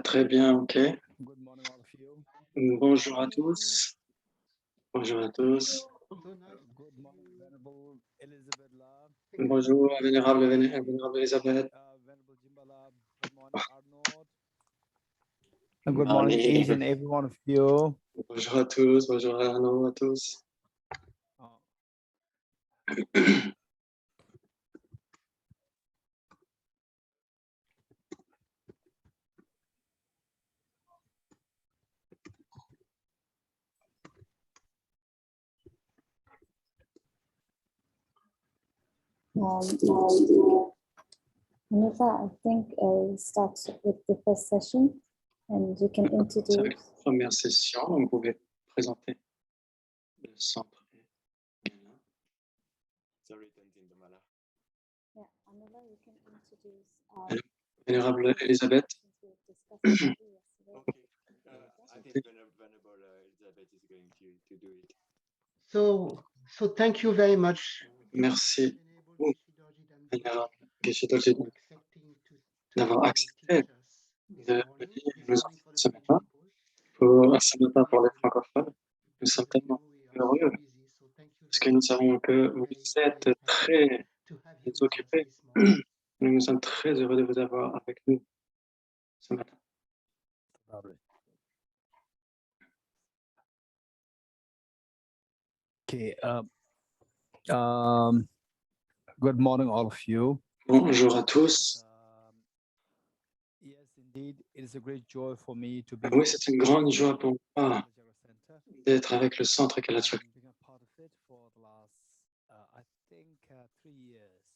très bien, ok. Good morning, all of you. Bonjour à tous. Bonjour à tous. Good morning, Venerable Elizabeth Lab, Bonjour, vénérable Elisabeth. Venerable Jimbala. Good morning, Arnold. Good morning, Morning. each and every one of you. Bonjour à tous, bonjour à nous, à tous. Anita, I think we'll start with the first session and you can C'est avec introduce. la première session, donc vous pouvez présenter le centre. Yeah, Anila, you can introduce. Vénérable Elisabeth. I think Venerable Elizabeth is going to do it. So thank you very much. Merci beaucoup, Vénérable Geshe-Dorji, d'avoir accepté de venir nous entendre ce matin pour les francophones. Nous sommes tellement heureux parce que nous savons que vous êtes très occupés. Nous sommes très heureux de vous avoir avec nous ce matin. Okay. Good morning, all of you. Bonjour à tous. Yes, indeed, it is a great joy for me to be. Oui, c'est une grande joie pour moi d'être avec le Centre Kalachak.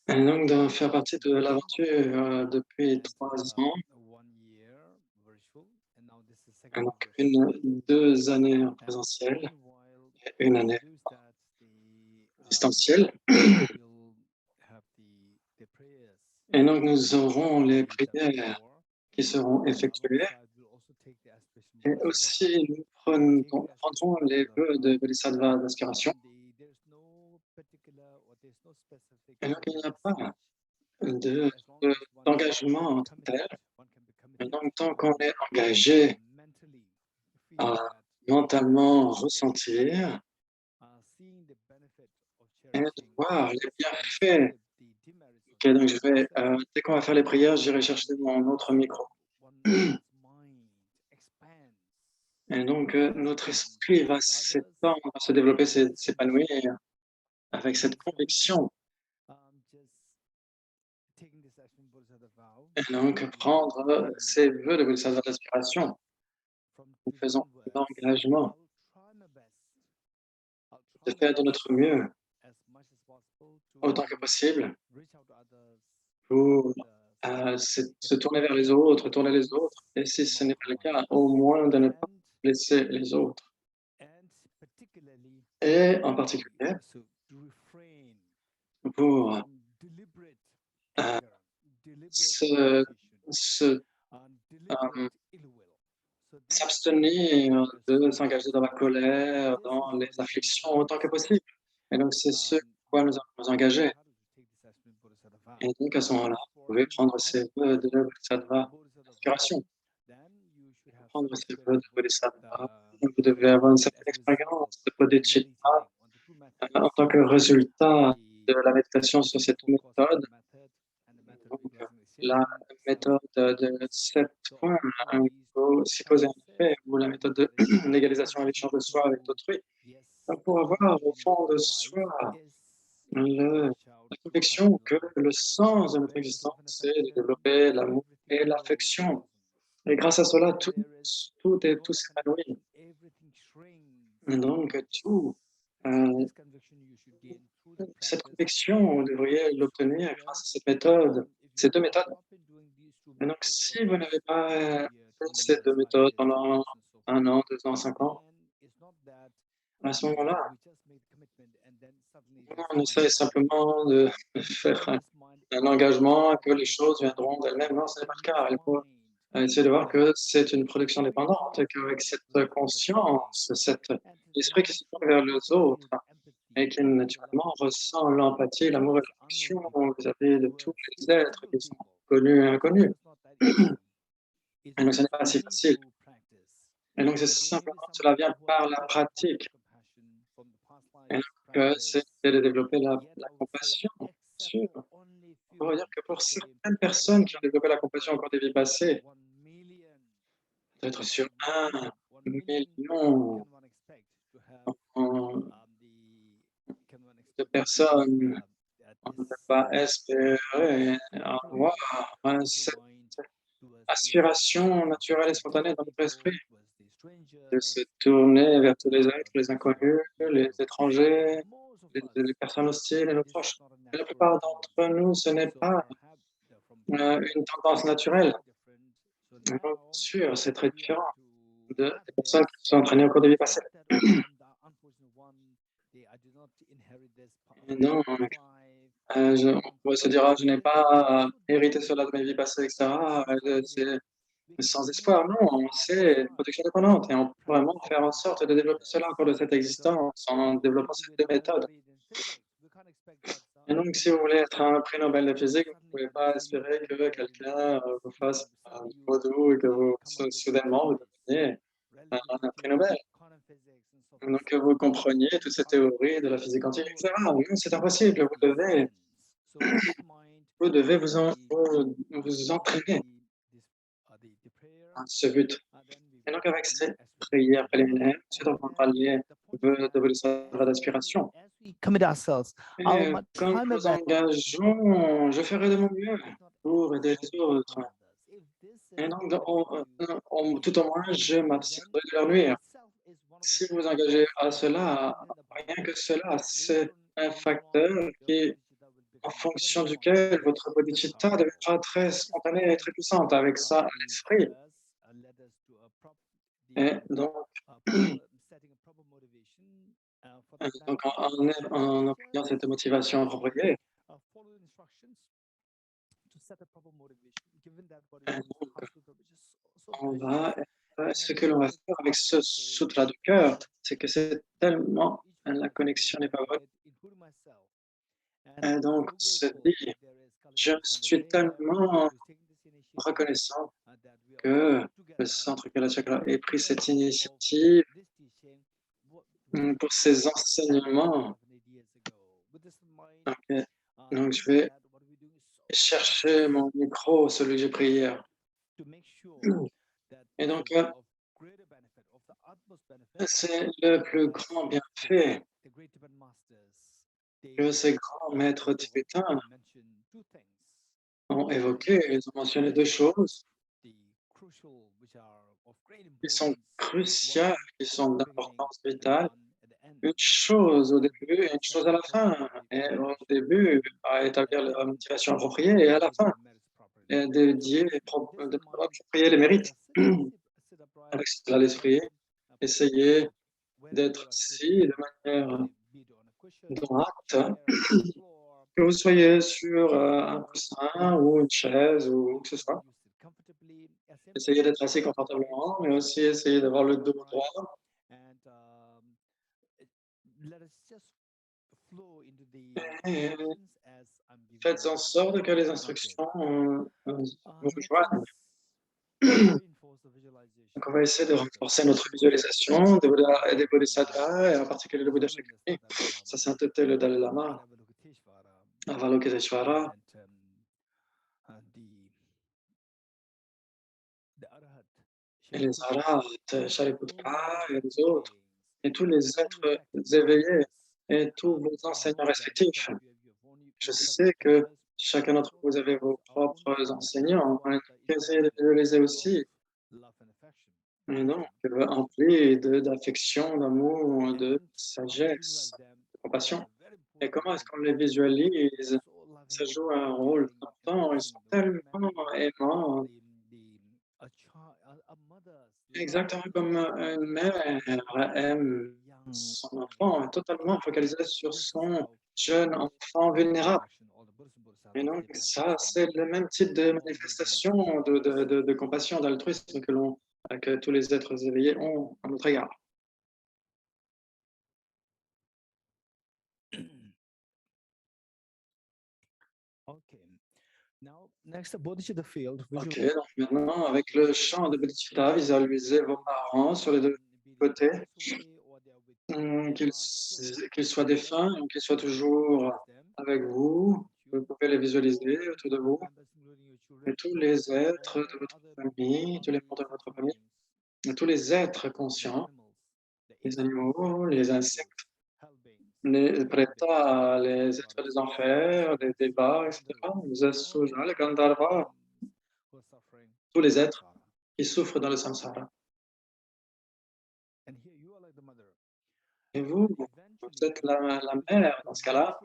Et donc de faire partie de l'aventure depuis 3 ans. Et donc 2 années en présentiel et 1 année en distanciel. Et donc nous aurons les prières qui seront effectuées. Et aussi nous prendrons les vœux de Bodhisattva d'inspiration. Et donc il n'y a pas d'engagement tel. Et donc tant qu'on est engagé à mentalement ressentir et de voir les bienfaits. Ok, donc dès qu'on va faire les prières, j'irai chercher mon autre micro. Et donc notre esprit va s'étendre, va se développer, s'épanouir avec cette conviction. Et donc prendre ces vœux de Bodhisattva d'inspiration. Nous faisons l'engagement de faire de notre mieux autant que possible pour se tourner vers les autres, tourner les autres, et si ce n'est pas le cas, au moins de ne pas blesser les autres. Et en particulier, pour s'abstenir de s'engager dans la colère, dans les afflictions autant que possible. Et donc, c'est ce quoi nous allons nous engager. Et donc, à ce moment-là, vous pouvez prendre ces vœux de Bodhisattva d'inspiration. Prendre ces vœux de Bodhisattva. Vous devez avoir une certaine expérience de bodhicitta en tant que résultat de la méditation sur cette méthode. Donc, la méthode de 7 points, il faut s'y poser en effet, ou la méthode de légalisation à l'échange de soi avec d'autrui. Pour avoir au fond de soi la conviction que le sens de notre existence, c'est de développer l'amour et l'affection. Et grâce à cela, tout s'épanouit. Donc, cette conviction, vous devriez l'obtenir grâce à cette méthode, ces 2 méthodes. Et donc, si vous n'avez pas fait ces 2 méthodes pendant 1 an, 2 ans, 5 ans, à ce moment-là, on essaie simplement de faire un engagement, que les choses viendront d'elles-mêmes. Non, ce n'est pas le cas. Il faut essayer de voir que c'est une production dépendante et qu'avec cette conscience, cet esprit qui se tourne vers les autres et qui naturellement ressent l'empathie, l'amour et l'affection vis-à-vis de tous les êtres qui sont connus et inconnus. is Et donc, ce n'est pas si only facile. through practice. Et donc, c'est There may simplement, be cela some vient people who par have la developed pratique. compassion from the past Et lives donc, c'est practice, de développer la yet I would say compassion. except Sûr. for only On va few, dire que pour okay, certaines personnes qui ont développé la out compassion au of cours des vies passées, 1 million, peut-être out sur of 1 1 million, 1 million, million can one expect to have can one de expect to have personnes, on ne this peut pas espérer flow avoir of cette your mind towards the aspiration naturelle et spontanée dans notre esprit towards the de se strangers, tourner vers tous les êtres, les inconnus, les étrangers, most of les us, personnes hostiles et nos this is proches. not a Et la natural plupart tendency. d'entre nous, ce n'est So pas from une tendance naturelle. different. So Donc, bien now sûr, c'est très we have différent to des have personnes this. qui se sont entraînées au cours des vies passées. Not that, oh, I'm the unfortunate one. I did not inherit this Et donc, life. on pourrait se dire, ah, je n'ai pas hérité cela de mes vies passées, etc. C'est sans espoir. Non, c'est une production dépendante et on peut vraiment faire en sorte de développer cela au cours de cette existence en développant ces deux méthodes. Et donc, si vous voulez être un prix Nobel de physique, vous ne pouvez pas espérer que quelqu'un vous fasse un vaudou et que vous, soudainement, vous deveniez un prix Nobel. Donc, que vous compreniez toutes ces théories de la physique quantique, etc. Non, c'est impossible. Vous devez vous entraîner à ce but. Et donc, avec ces prières préliminaires, ensuite, on prendra les vœux de bodhisattva d'aspiration. Commit ourselves. Et I'll comme try my nous best engageons, je ferai de mon mieux pour aider les autres. Et donc, tout au moins, je m'abstiendrai de leur nuire. Si vous vous engagez à cela, rien que cela, c'est un facteur qui, en fonction duquel votre bodhicitta deviendra très spontanée et très puissante. Avec ça à l'esprit, et donc en employant cette motivation appropriée, on va ce que l'on va faire avec ce sutra du cœur, c'est que c'est tellement la connexion n'est pas bonne. Et donc, on se dit, je suis tellement reconnaissant que le centre Kala Chakra ait pris cette initiative pour ces enseignements. Okay. Donc, je vais chercher mon micro, celui que j'ai pris hier. Et donc, c'est le plus grand bienfait que ces grands maîtres tibétains ont évoqué. Ils ont mentionné deux choses qui sont cruciales, qui sont d'importance vitale. Une chose au début et une chose à la fin. Et au début, à établir la motivation appropriée et à la fin, et d'approprier les mérites. Avec cela à l'esprit, essayez d'être assis de manière droite, que vous soyez sur un coussin ou une chaise ou où que ce soit. Essayez d'être assis confortablement, mais aussi essayez d'avoir le dos droit. Et faites en sorte que les instructions vous rejoignent. Donc, on va essayer de renforcer notre visualisation des bodhisattvas, et en particulier le Bouddha Shakyamuni, sa sainteté le Dalai Lama, Avalokiteshvara, et les Arhats, Shariputra et les autres, et tous les êtres éveillés, et tous vos enseignants respectifs. Je sais que chacun d'entre vous avez vos propres enseignants, essayez de visualiser aussi. Et donc, emplis d'affection, d'amour, de sagesse, de compassion. Et comment est-ce qu'on les visualise? Ça joue un rôle important. Ils sont tellement aimants, exactement comme une mère aime son enfant, totalement focalisée sur son jeune enfant vulnérable. Et donc, ça, c'est le même type de manifestation de compassion, d'altruisme que tous les êtres éveillés ont à notre égard. Next, Bodhicitta field. Ok, donc maintenant, avec le champ de Bodhicitta, visualisez vos parents sur les deux côtés, qu'ils soient défunts ou qu'ils soient toujours avec vous. Vous pouvez les visualiser autour de vous. Et tous les êtres de votre famille, tous les membres de votre famille, et tous les êtres conscients, les animaux, les insectes, les prétas, les êtres des enfers, les débats, etc., les asuras, les gandharvas, tous les êtres qui souffrent dans le samsara. Et vous êtes la mère dans ce cas-là.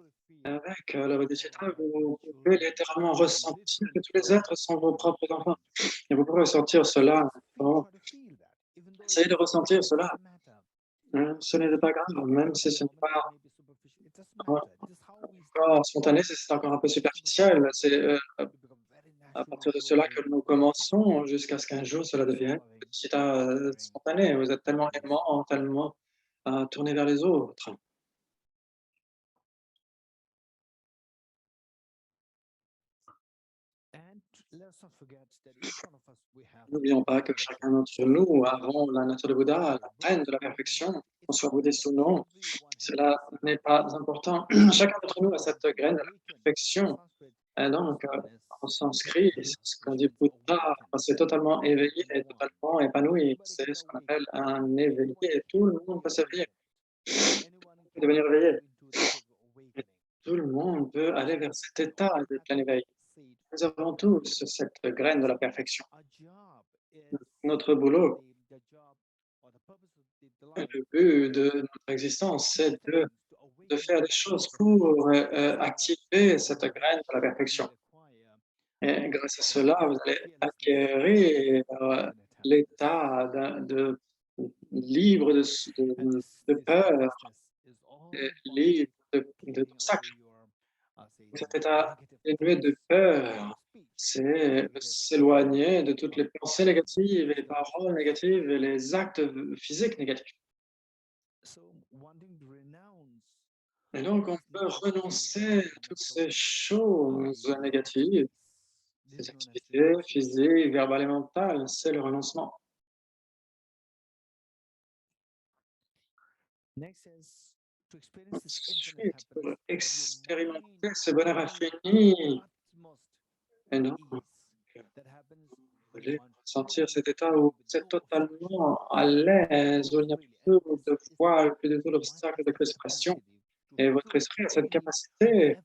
Avec le bodhicitta, vous pouvez littéralement ressentir que tous les êtres sont vos propres enfants. Et vous pouvez ressentir cela. Bon, essayez de ressentir cela. Ce n'est pas grave, même si ce n'est pas encore spontané, si c'est encore un peu superficiel. C'est à partir de cela que nous commençons jusqu'à ce qu'un jour cela devienne bodhicitta spontané. Vous êtes tellement aimant, tellement tourné vers les autres. N'oublions pas que chacun d'entre nous avons la nature de Bouddha, la reine de la perfection, qu'on soit bouddhiste ou non. Cela n'est pas important. Chacun d'entre nous a cette graine de la perfection. Et donc, en sanskrit, c'est ce qu'on dit Bouddha, c'est totalement éveillé et totalement épanoui. C'est ce qu'on appelle un éveillé. Tout le monde peut s'éveiller, devenir éveillé. Et tout le monde peut aller vers cet état de plein éveil. Nous avons tous cette graine de la perfection. Notre boulot, le but de notre existence, c'est de faire des choses pour activer cette graine de la perfection. Et grâce à cela, vous allez acquérir l'état libre de peur, et libre d'obstacles. Cet état dénué de peur, c'est s'éloigner de toutes les pensées négatives et les paroles négatives et les actes physiques négatifs. Et donc, on peut renoncer à toutes ces choses négatives, ces activités physiques, verbales et mentales, c'est le renoncement. Ensuite, pour expérimenter ce bonheur infini, et donc, vous allez sentir cet état où vous êtes totalement à l'aise, où il n'y a plus de voile, plus de tout d'obstacle, de frustration. Et votre esprit a cette capacité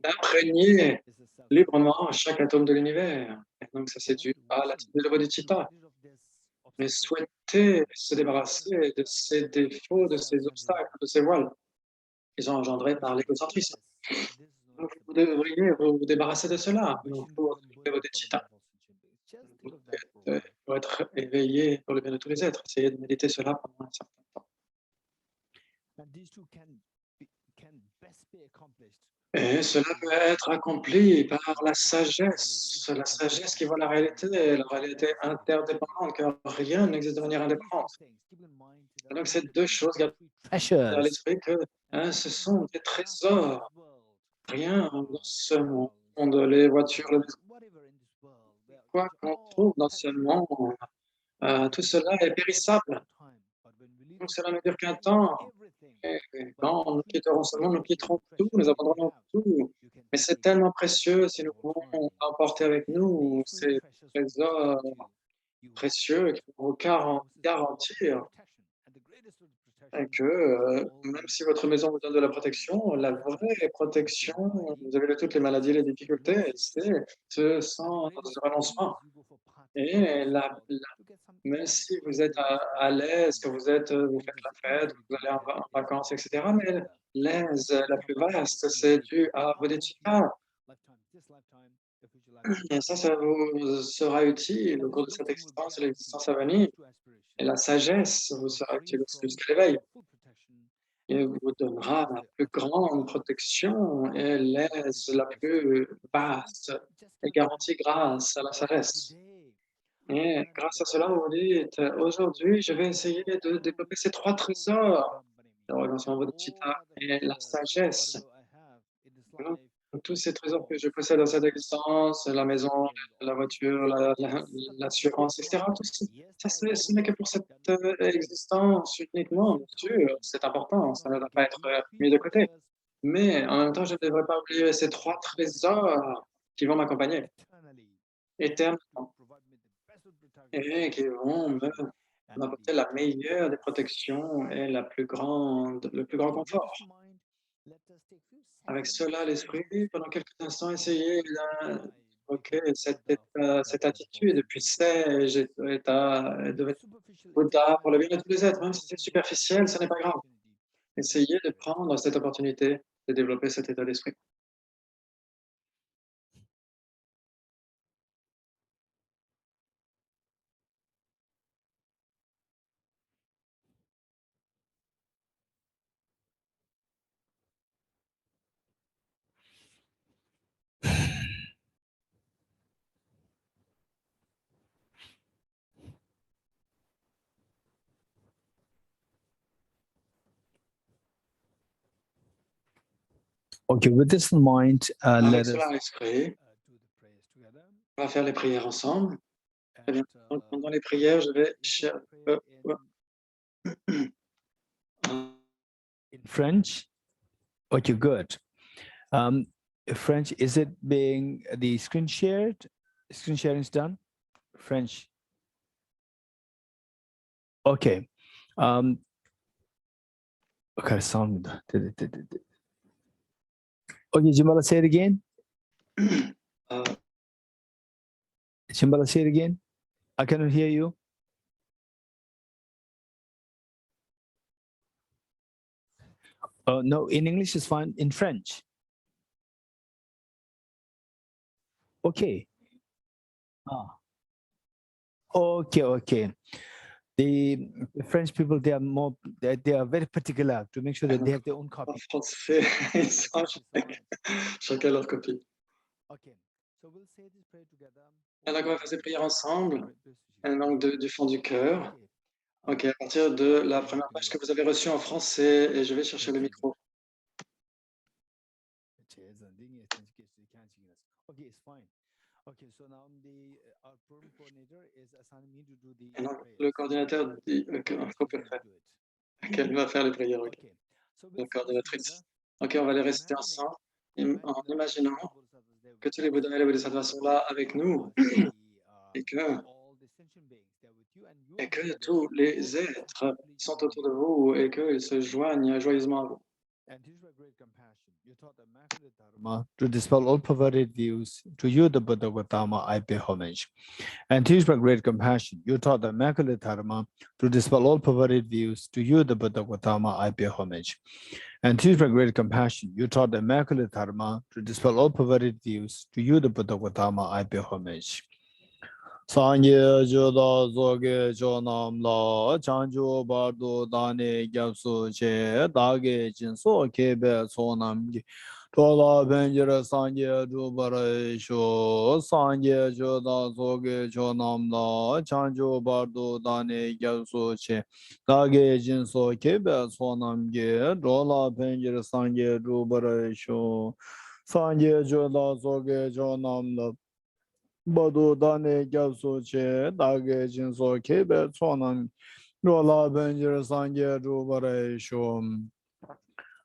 d'imprégner librement chaque atome de l'univers. Et donc, ça, c'est dû à l'attitude de bodhicitta. Mais souhaiter se débarrasser de ces défauts, de ces obstacles, de ces voiles qui sont engendrés par l'égocentrisme. Donc, vous devriez vous débarrasser de cela pour trouver bodhicitta. Pour être éveillé pour le bien de tous les êtres. Essayez de méditer cela pendant un certain temps. Et cela peut être accompli par la sagesse qui voit la réalité interdépendante, car rien n'existe de manière indépendante. Et donc, ces deux choses, gardez à l'esprit que ce sont des trésors. Rien dans ce monde, les voitures, quoi qu'on trouve dans ce monde, tout cela est périssable. Donc, cela ne dure qu'un temps. Et quand nous quitterons ce monde, nous quitterons tout, nous abandonnons tout. Mais c'est tellement précieux si nous pouvons emporter avec nous ces trésors précieux qui vont vous garantir que même si votre maison vous donne de la protection, la vraie protection, vous avez de toutes les maladies, les difficultés, c'est ce sans renoncement. Et même si vous êtes à l'aise, que vous faites la fête, vous allez en vacances, etc., mais l'aise la plus vaste, c'est dû à bodhicitta. Et ça vous sera utile au cours de cette existence et l'existence à venir. Et la sagesse vous sera utile aussi jusqu'à l'éveil. Et vous donnera la plus grande protection et l'aise la plus vaste et garantie grâce à la sagesse. Et grâce à cela, vous dites, aujourd'hui, je vais essayer de développer ces trois trésors, le renoncement bodhicitta et la sagesse. Donc, tous ces trésors que je possède dans cette existence, la maison, la voiture, l'assurance, etc., tout ça, ce n'est que pour cette existence uniquement, bien sûr, c'est important, ça ne doit pas être mis de côté. Mais en même temps, je ne devrais pas oublier ces 3 trésors qui vont m'accompagner éternellement et qui vont m'apporter la meilleure des protections et le plus grand confort. Avec cela à l'esprit, pendant quelques instants, essayez d'évoquer cette attitude, puis c'est état de Bouddha pour le bien de tous les êtres, même si c'est superficiel, ce n'est pas grave. Essayez de prendre cette opportunité de développer cet état d'esprit. Okay, with this in mind, Avec let cela us à l'esprit, do the prayers together. on va faire les prières ensemble. Très bien. And, Donc, pendant les prières, je vais pray in French. Okay, good. French, is it being the screen shared? Screen sharing is done? French. Okay. Okay, sound. Okay, Jimbala, say it again. Jimbala, say it again. I cannot hear you. No, in English is fine. In French. Okay. Okay. The French people, they are very particular to make sure that they have their own En copy. français, ils sont chacun leur copie. Okay. So we'll say this prayer together. Et donc, on va faire ces prières ensemble, et donc du fond du cœur. Ok, à partir de la première page que vous avez reçue en français, et je vais chercher le micro. Okay, it's fine. Okay, so now our program coordinator is assigning me to do the Et donc, prayers. le coordinateur dit qu'elle va faire les prières. Ok. Okay. So La we'll say this coordinatrice. together. Ok, on va les réciter ensemble, en imaginant que tous les Bouddhas et les Bodhisattvas sont là avec nous, et que tous les êtres sont autour de vous et qu'ils se joignent joyeusement à vous. And teach by great compassion, you taught the Immaculate Dharma to dispel all perverted views. To you, the Buddha Gautama, I pay homage. And teach by great compassion, you taught the Immaculate Dharma to dispel all perverted views. To you, the Buddha Gautama, I pay homage. And teach by great compassion, you taught the Immaculate Dharma to dispel all perverted views. To you, the Buddha Gautama, I pay homage. Sanye joda zoge jonam la chanjo bardo dane gyapsu che dage jinso kebe sonam gi tola benjira sanye dubara sho sanye joda zoge jonam la chanjo bardo dane gyapsu che dage jinso kebe sonam gi tola benjira sanye dubara sho sanye joda zoge jonam la Badu dane gyapsu che dage jinso kebe tsonam rola benjir sangye rubare shom.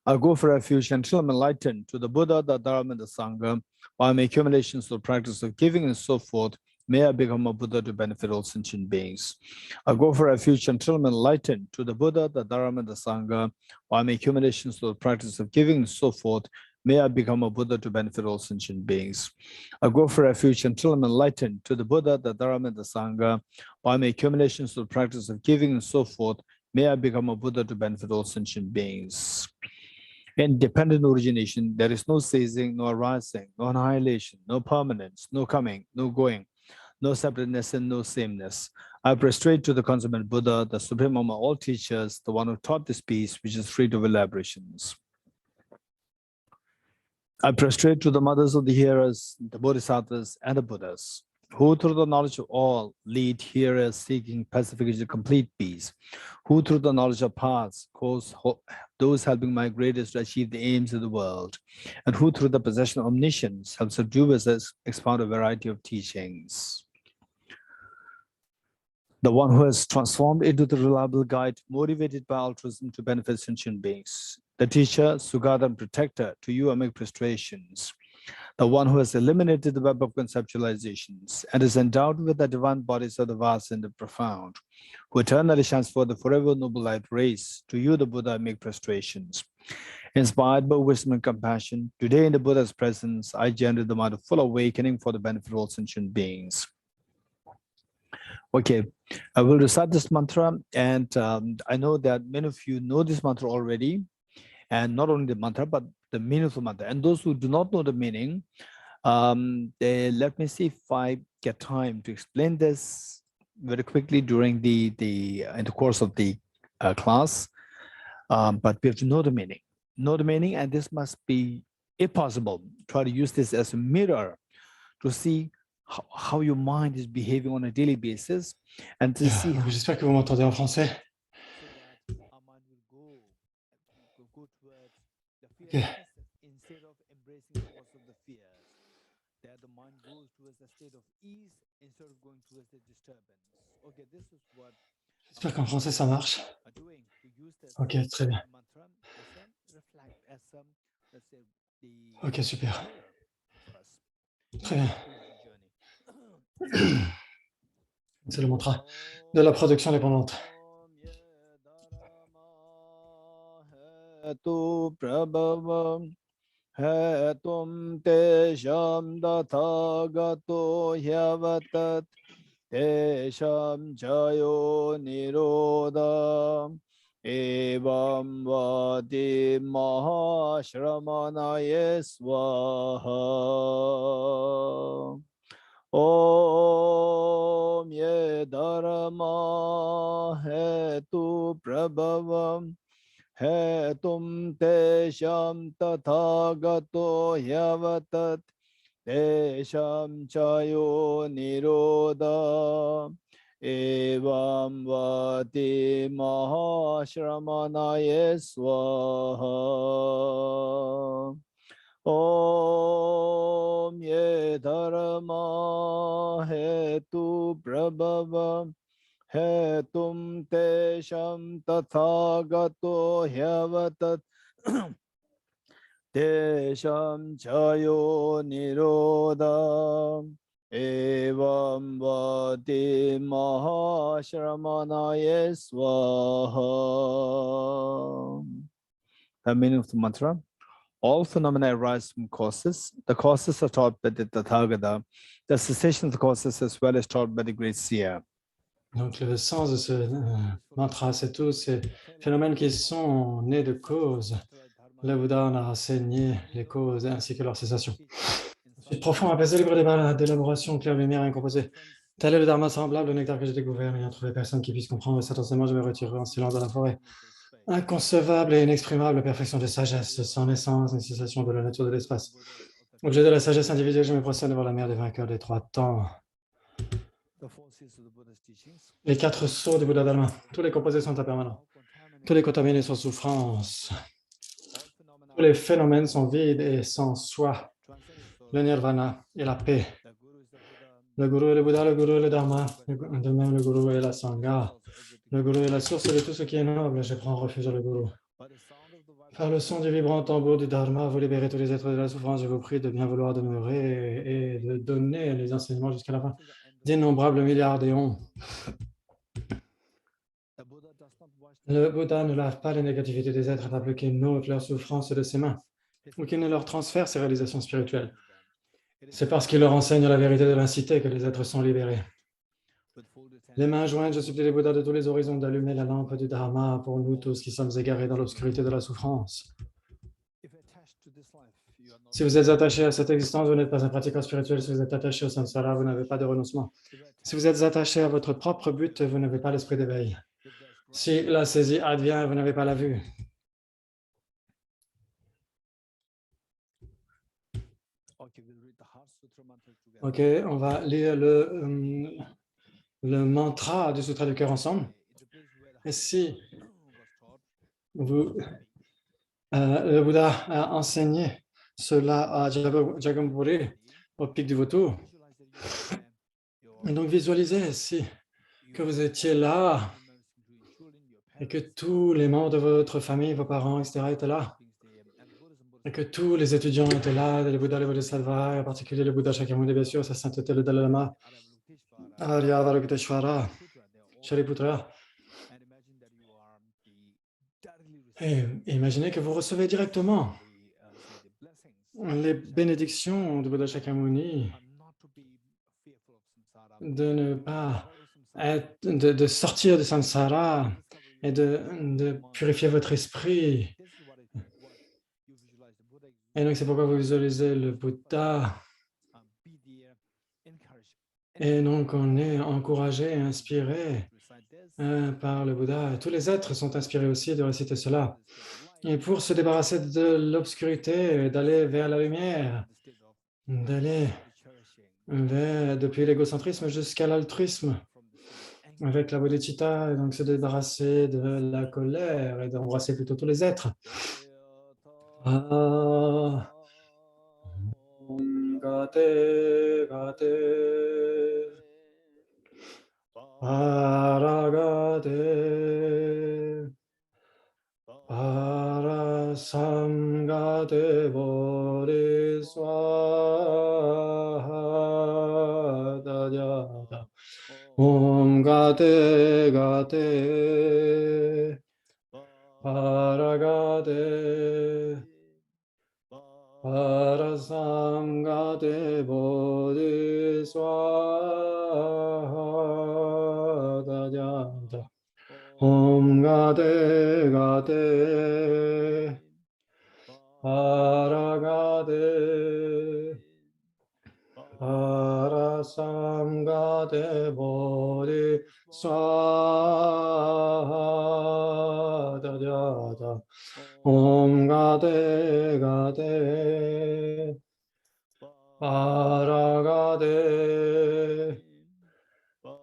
I go for refuge until I'm enlightened to the Buddha, the Dharma, and the Sangha, while my accumulations to the practice of giving and so forth, may I become a Buddha to benefit all sentient beings. I go for refuge until I'm enlightened to the Buddha, the Dharma, and the Sangha, while my accumulations to the practice of giving and so forth, may I become a Buddha to benefit all sentient beings. I go for refuge until I'm enlightened to the Buddha, the Dharma, and the Sangha, by my accumulations to the practice of giving and so forth, may I become a Buddha to benefit all sentient beings. In dependent origination, there is no ceasing, no arising, no annihilation, no permanence, no coming, no going, no separateness and no sameness. I prostrate to the consummate Buddha, the supreme among all teachers, the one who taught this peace, which is free of elaborations. I prostrate to the mothers of the hearers, the bodhisattvas, and the Buddhas. who through the knowledge of all lead hearers seeking pacification, complete peace, who through the knowledge of paths cause those helping migrators to achieve the aims of the world, and who through the possession of omniscience help subdue us, expound a variety of teachings. The one who has transformed into the reliable guide, motivated by altruism to benefit sentient beings. The teacher, Sugata and protector, to you I make prostrations. The one who has eliminated the web of conceptualizations and is endowed with the divine bodies of the vast and the profound, who eternally shines for the forever noble light race. To you, the Buddha, I make prostrations. Inspired by wisdom and compassion, today in the Buddha's presence, I generate the mind of full awakening for the benefit of all sentient beings. Okay, I will recite this mantra, and I know that many of you know this mantra already, and not only the mantra, but the meaning of the mantra. And those who do not know the meaning, let me see if I get time to explain this very quickly during in the course of the class. But we have to know the meaning, and this must be, if possible, try to use this as a mirror to see how your mind is behaving on a daily basis, and to see. J'espère que vous m'entendez en français. Okay. J'espère qu'en français ça marche. Ok, très bien. Ok, super. Très bien. C'est le mantra de la production dépendante. Hetum tesham dathagato hyavatat tesham jayo niroda evam vadi mahashramanaye swaha. Om ye dharma hetu prabhavam hetum tesham tathagato hyavatat tesham chayo niroda evam vati mahashramanaye swaha. Om ye dharma hetu prabhavam hetum tesham tathagato hyavatat tesham chayo niroda evam vati mahashramanaye swaha. The meaning of the mantra: all phenomena arise from causes. The causes are taught by the Tathagata. The cessation of the causes as well is taught by the great seer. Donc le sens de ce mantra, c'est tous ces phénomènes qui sont nés de causes. Le Bouddha en a enseigné les causes ainsi que leur cessation. Ensuite, profond, apaisé, libre d'élaboration, clair, lumière, incomposé. Tel est le dharma semblable au nectar que j'ai découvert, n'ayant trouvé personne qui puisse comprendre cet enseignement, je me retirerai en silence dans la forêt. Inconcevable et inexprimable perfection de sagesse, sans naissance, ni cessation de la nature de l'espace. Objet de la sagesse individuelle, je me procède devant la mer des vainqueurs des trois temps. Les quatre sceaux du Bouddha Dharma, tous les composés sont impermanents. Tous les contaminés sont souffrance. Tous les phénomènes sont vides et sans soi. Le nirvana et la paix. Le gourou est le Bouddha, le gourou est le Dharma. De même, le gourou est la Sangha. Le gourou est la source de tout ce qui est noble. Je prends refuge dans le gourou. Par le son du vibrant tambour du Dharma, vous libérez tous les êtres de la souffrance. Je vous prie de bien vouloir demeurer et de donner les enseignements jusqu'à la fin. D'innombrables milliards d'éons. Le Bouddha ne lave pas les négativités des êtres, pas plus qu'il n'ôte leurs souffrances de ses mains, ou qu'il ne leur transfère ses réalisations spirituelles. C'est parce qu'il leur enseigne la vérité de l'incité que les êtres sont libérés. Les mains jointes, je supplie les Bouddhas de tous les horizons d'allumer la lampe du Dharma pour nous tous qui sommes égarés dans l'obscurité de la souffrance. Si vous êtes attaché à cette existence, vous n'êtes pas un pratiquant spirituel. Si vous êtes attaché au samsara, vous n'avez pas de renoncement. Si vous êtes attaché à votre propre but, vous n'avez pas l'esprit d'éveil. Si la saisie advient, vous n'avez pas la vue. OK, on va lire le mantra du Sutra du cœur ensemble. Et si le Bouddha a enseigné cela à Jagamburi, au pic du vautour, et donc visualisez que vous étiez là et que tous les membres de votre famille, vos parents, etc. étaient là, et que tous les étudiants étaient là, les Bouddhas, les Bodhisattvas, et en particulier le Bouddha Shakyamuni, bien sûr, sa sainteté, le Dalai Lama, Arya Avalokiteshvara, Shariputra. Et imaginez que vous recevez directement les bénédictions du Bouddha Shakyamuni, de ne pas de sortir du samsara et de purifier votre esprit. Et donc, c'est pourquoi vous visualisez le Bouddha. Et donc, on est encouragé et inspiré par le Bouddha. Tous les êtres sont inspirés aussi de réciter cela. Et pour se débarrasser de l'obscurité, d'aller vers la lumière, d'aller depuis l'égocentrisme jusqu'à l'altruisme, avec la bodhicitta, et donc se débarrasser de la colère et d'embrasser plutôt tous les êtres. Gate, gate, paragate, parasamgate bodhiswaha dhyata. Om gate gate, paragate, parasamgate bodhiswaha dhyata. Om gate gate, paragate, parasamgate bodhiswaha dhyata. Om gate gate, paragate,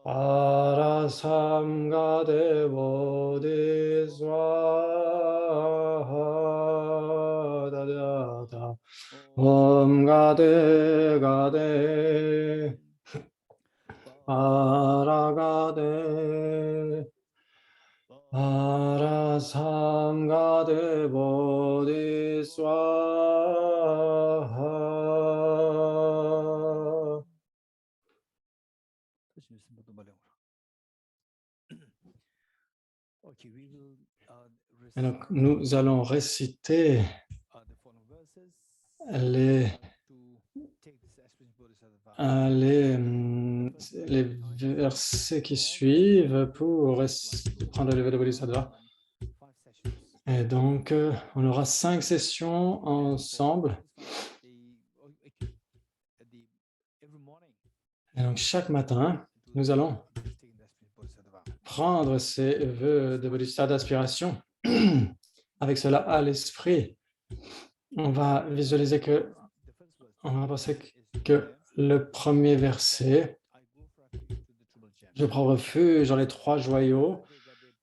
parasamgate bodhiswaha dhyata. Om gate gate, paragate, parasamgate bodhiswaha. Et donc, nous allons réciter les versets qui suivent pour prendre le lever de Bodhisattva. Et donc, on aura 5 sessions ensemble. Et donc, chaque matin, nous allons prendre ces vœux de Bodhisattva d'aspiration. Avec cela à l'esprit, on va visualiser on va penser que le premier verset, je prends refuge dans les 3 joyaux.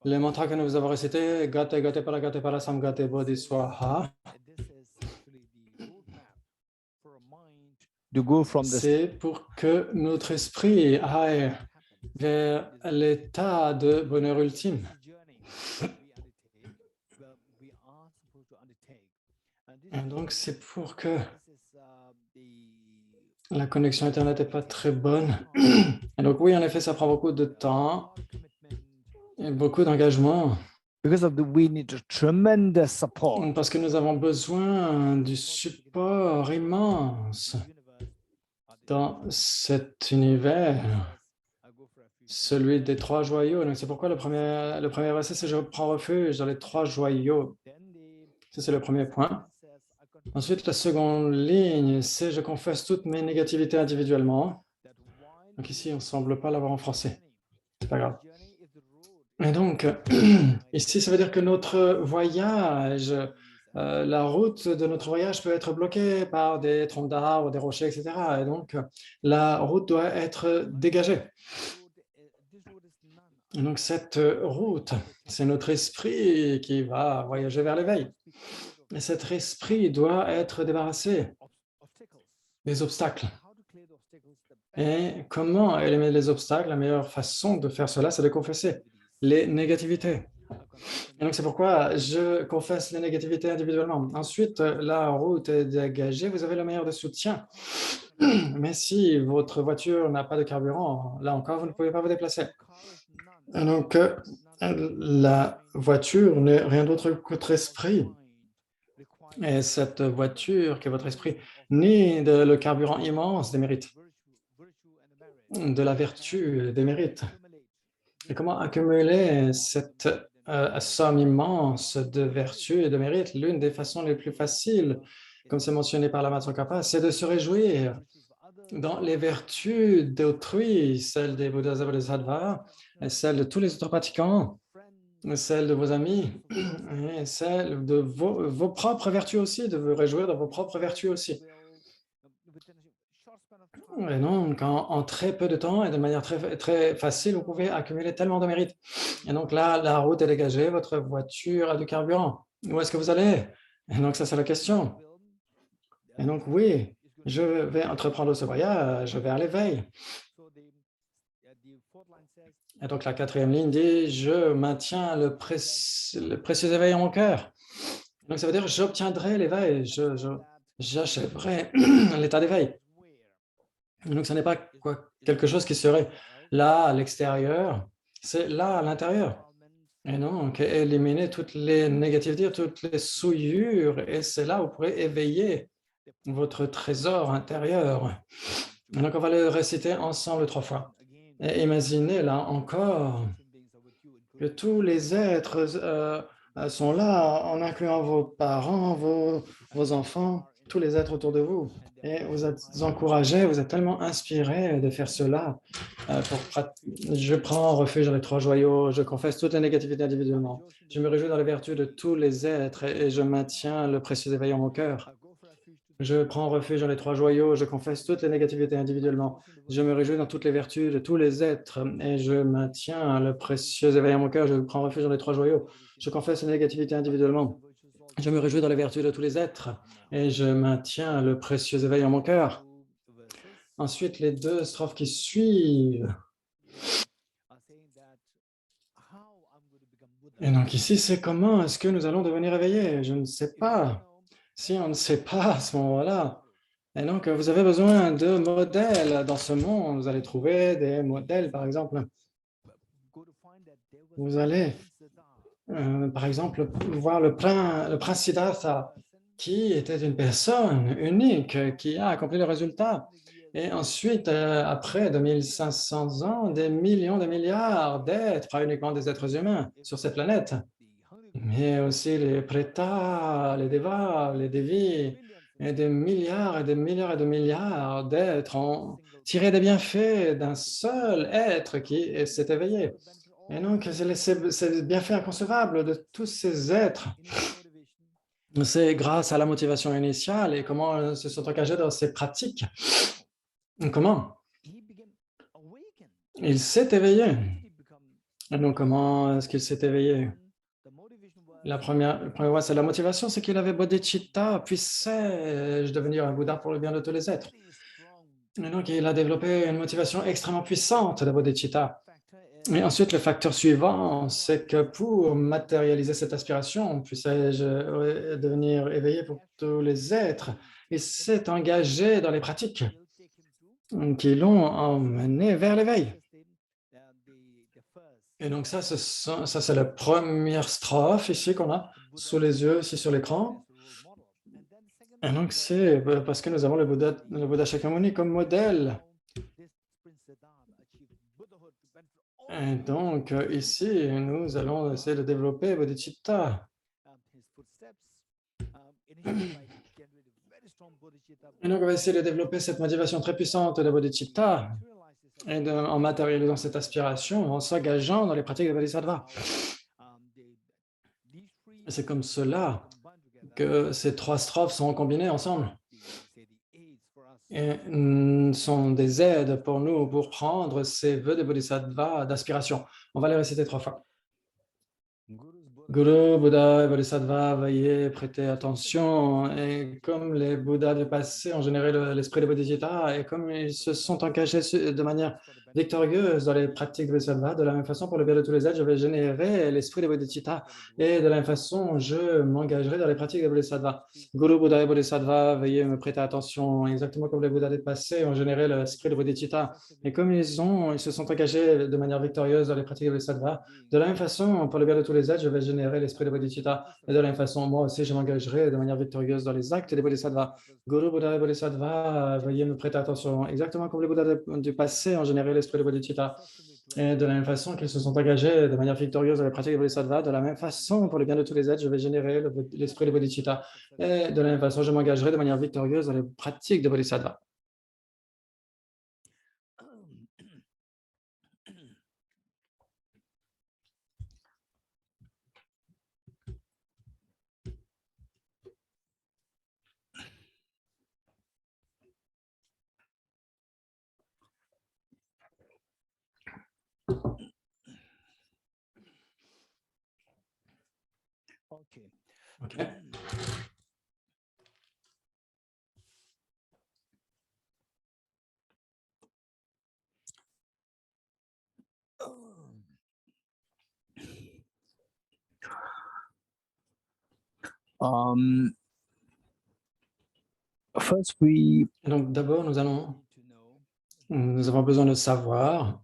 Le mantra que nous avons récité, Gate Gate Paragate Parasamgate Bodhiswaha, c'est pour que notre esprit aille vers l'état de bonheur ultime. Et donc, c'est pour que la connexion Internet n'est pas très bonne. Et donc, oui, en effet, ça prend beaucoup de temps et beaucoup d'engagement. We need tremendous support. Parce que nous avons besoin du support immense dans cet univers, celui des 3 joyaux. Donc, c'est pourquoi le premier verset, c'est « Je prends refuge dans les 3 joyaux ». Ça, c'est le premier point. Ensuite, la seconde ligne, c'est « Je confesse toutes mes négativités individuellement ». Donc ici, on ne semble pas l'avoir en français. C'est pas grave. Et donc, ici, ça veut dire que notre voyage la route de notre voyage peut être bloquée par des troncs d'arbres, des rochers, etc. Et donc, la route doit être dégagée. Et donc, cette route, c'est notre esprit qui va voyager vers l'éveil. Et cet esprit doit être débarrassé des obstacles. Et comment éliminer les obstacles? La meilleure façon de faire cela, c'est de confesser les négativités. Et donc, c'est pourquoi je confesse les négativités individuellement. Ensuite, la route est dégagée, vous avez le meilleur des soutiens. Mais si votre voiture n'a pas de carburant, là encore, vous ne pouvez pas vous déplacer. Et donc, la voiture n'est rien d'autre que votre esprit. Et cette voiture qui est votre esprit, ni le carburant immense des mérites, de la vertu des mérites. Et comment accumuler cette somme immense de vertu et de mérite? L'une des façons les plus faciles, comme c'est mentionné par la Tsongkhapa, c'est de se réjouir dans les vertus d'autrui, celles des Bouddhas et Bodhisattvas, et celles de tous les autres pratiquants, celles de vos amis, et celles de vos propres vertus aussi, de vous réjouir dans vos propres vertus aussi. Et donc, en très peu de temps et de manière très facile, vous pouvez accumuler tellement de mérites. Et donc là, la route est dégagée, votre voiture a du carburant. Où est-ce que vous allez? Et donc, ça, c'est la question. Et donc, oui, je vais entreprendre ce voyage vers l'éveil. Et donc, la quatrième ligne dit « Je maintiens le précieux éveil en mon cœur ». Donc, ça veut dire « J'obtiendrai l'éveil, j'achèverai l'état d'éveil ». Donc, ce n'est pas quelque chose qui serait là à l'extérieur, c'est là à l'intérieur. Et donc, éliminer toutes les négativités, toutes les souillures, et c'est là où vous pourrez éveiller votre trésor intérieur. Et donc, on va le réciter ensemble 3 fois. Et imaginez là encore que tous les êtres sont là, en incluant vos parents, vos enfants, tous les êtres autour de vous. Et vous êtes encouragés, vous êtes tellement inspirés de faire cela. Je prends refuge dans les 3 joyaux, je confesse toutes les négativités individuellement. Je me réjouis dans les vertus de tous les êtres et je maintiens le précieux éveil en mon cœur. Je prends refuge dans les 3 joyaux, je confesse toutes les négativités individuellement. Je me réjouis dans toutes les vertus de tous les êtres et je maintiens le précieux éveil en mon cœur. Je prends refuge dans les 3 joyaux. Je confesse les négativités individuellement. Je me réjouis dans les vertus de tous les êtres et je maintiens le précieux éveil en mon cœur. Ensuite, les 2 strophes qui suivent. Et donc ici, c'est comment est-ce que nous allons devenir éveillés? Je ne sais pas. Si on ne sait pas à ce moment-là, et donc vous avez besoin de modèles dans ce monde. Vous allez trouver des modèles, par exemple. Vous allez, par exemple, voir le prince Siddhartha, qui était une personne unique, qui a accompli le résultat. Et ensuite, après 2500 ans, des millions de milliards d'êtres, pas uniquement des êtres humains sur cette planète, mais aussi les Pretas, les Devas, les Devis, et des milliards et des milliards et de milliards d'êtres ont tiré des bienfaits d'un seul être qui s'est éveillé. Et donc, c'est bienfaits inconcevables de tous ces êtres. C'est grâce à la motivation initiale et comment ils se sont engagés dans ces pratiques. Comment? Il s'est éveillé. Et donc, comment est-ce qu'il s'est éveillé? La première voie, c'est la motivation, c'est qu'il avait bodhicitta, puissais-je devenir un Bouddha pour le bien de tous les êtres. Et donc, il a développé une motivation extrêmement puissante de bodhicitta. Et ensuite, le facteur suivant, c'est que pour matérialiser cette aspiration, puissais-je devenir éveillé pour tous les êtres, il s'est engagé dans les pratiques qui l'ont emmené vers l'éveil. Et donc ça c'est la première strophe ici qu'on a sous les yeux, ici sur l'écran. Et donc c'est parce que nous avons le Bouddha Shakyamuni comme modèle. Et donc ici, nous allons essayer de développer bodhicitta. Et donc on va essayer de développer cette motivation très puissante de bodhicitta. Et en matérialisant cette aspiration, en s'engageant dans les pratiques de Bodhisattva. C'est comme cela que ces 3 strophes sont combinées ensemble et sont des aides pour nous pour prendre ces vœux de Bodhisattva d'aspiration. On va les réciter 3 fois. Guru, Bouddha et Bodhisattva, veuillez prêter attention. Et comme les Bouddhas du passé ont généré l'esprit de Bodhicitta, et comme ils se sont engagés de manière victorieuse dans les pratiques de Bodhisattva, de la même façon, pour le bien de tous les êtres, je vais générer l'esprit de Bodhicitta. Et de la même façon, je m'engagerai dans les pratiques de Bodhisattva. Guru, Bouddha et Bodhisattva, veuillez me prêter attention. Exactement comme les Bouddhas du passé ont généré l'esprit de Bodhicitta. Et comme ils se sont engagés de manière victorieuse dans les pratiques de Bodhisattva, de la même façon, pour le bien de tous les êtres, je vais générer l'esprit de Bodhicitta. Et de la même façon, moi aussi, je m'engagerai de manière victorieuse dans les actes des Bodhisattvas. Guru, Bouddha et Bodhisattva, veuillez me prêter attention. Exactement comme les Bouddhas du passé ont généré l'esprit de Bodhicitta. Et de la même façon qu'ils se sont engagés de manière victorieuse dans les pratiques des Bodhisattvas, de la même façon, pour le bien de tous les êtres, je vais générer l'esprit de Bodhicitta. Et de la même façon, je m'engagerai de manière victorieuse dans les pratiques des Bodhisattvas. OK. First, we Donc d'abord, nous avons besoin de savoir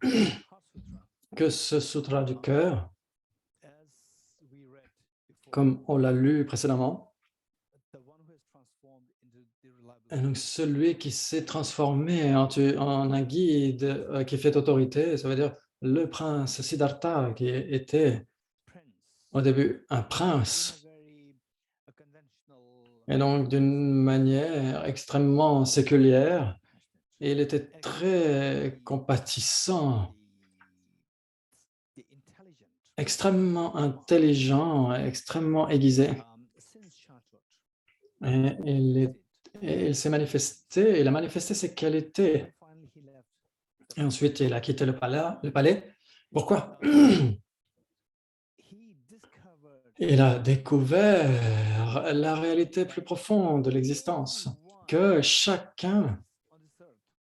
que ce sutra du cœur, comme on l'a lu précédemment, et donc celui qui s'est transformé en un guide qui fait autorité, ça veut dire le prince Siddhartha, qui était au début un prince, et donc d'une manière extrêmement séculière, et il était très compatissant, extrêmement intelligent, extrêmement aiguisé. Et il s'est manifesté, il a manifesté ses qualités. Et ensuite, il a quitté le palais. Pourquoi? Il a découvert la réalité plus profonde de l'existence, que chacun,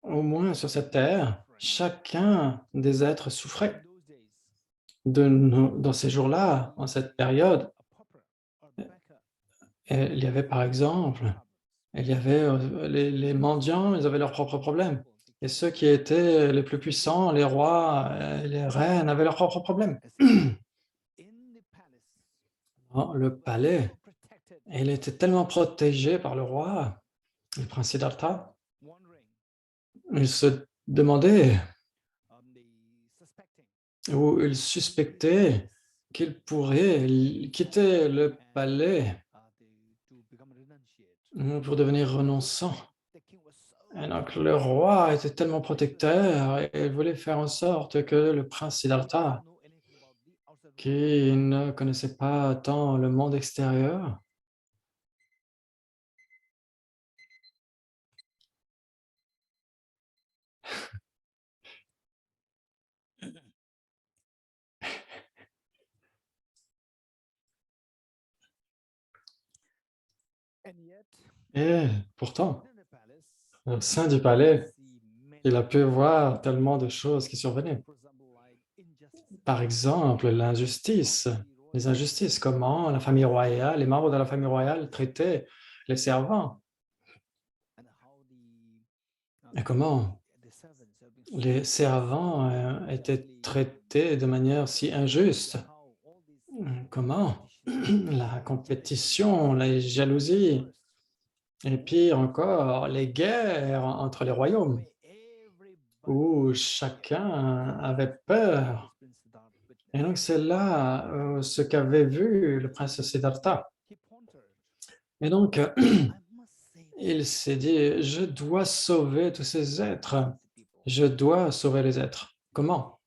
au moins sur cette terre, chacun des êtres souffrait. Dans ces jours-là, en cette période, il y avait par exemple, les mendiants, ils avaient leurs propres problèmes. Et ceux qui étaient les plus puissants, les rois, les reines, avaient leurs propres problèmes. Dans le palais, il était tellement protégé par le roi, le prince Siddhartha, il se demandait ou il suspectait qu'il pourrait quitter le palais pour devenir renonçant. Et donc le roi était tellement protecteur et il voulait faire en sorte que le prince Siddhartha, qui ne connaissait pas tant le monde extérieur, et pourtant, au sein du palais, il a pu voir tellement de choses qui survenaient. Par exemple, l'injustice, les injustices, comment la famille royale, les membres de la famille royale traitaient les servants, et comment les servants étaient traités de manière si injuste. Comment la compétition, la jalousie, et pire encore, les guerres entre les royaumes, où chacun avait peur. Et donc c'est là ce qu'avait vu le prince Siddhartha. Et donc, il s'est dit, je dois sauver tous ces êtres. Je dois sauver les êtres. Comment?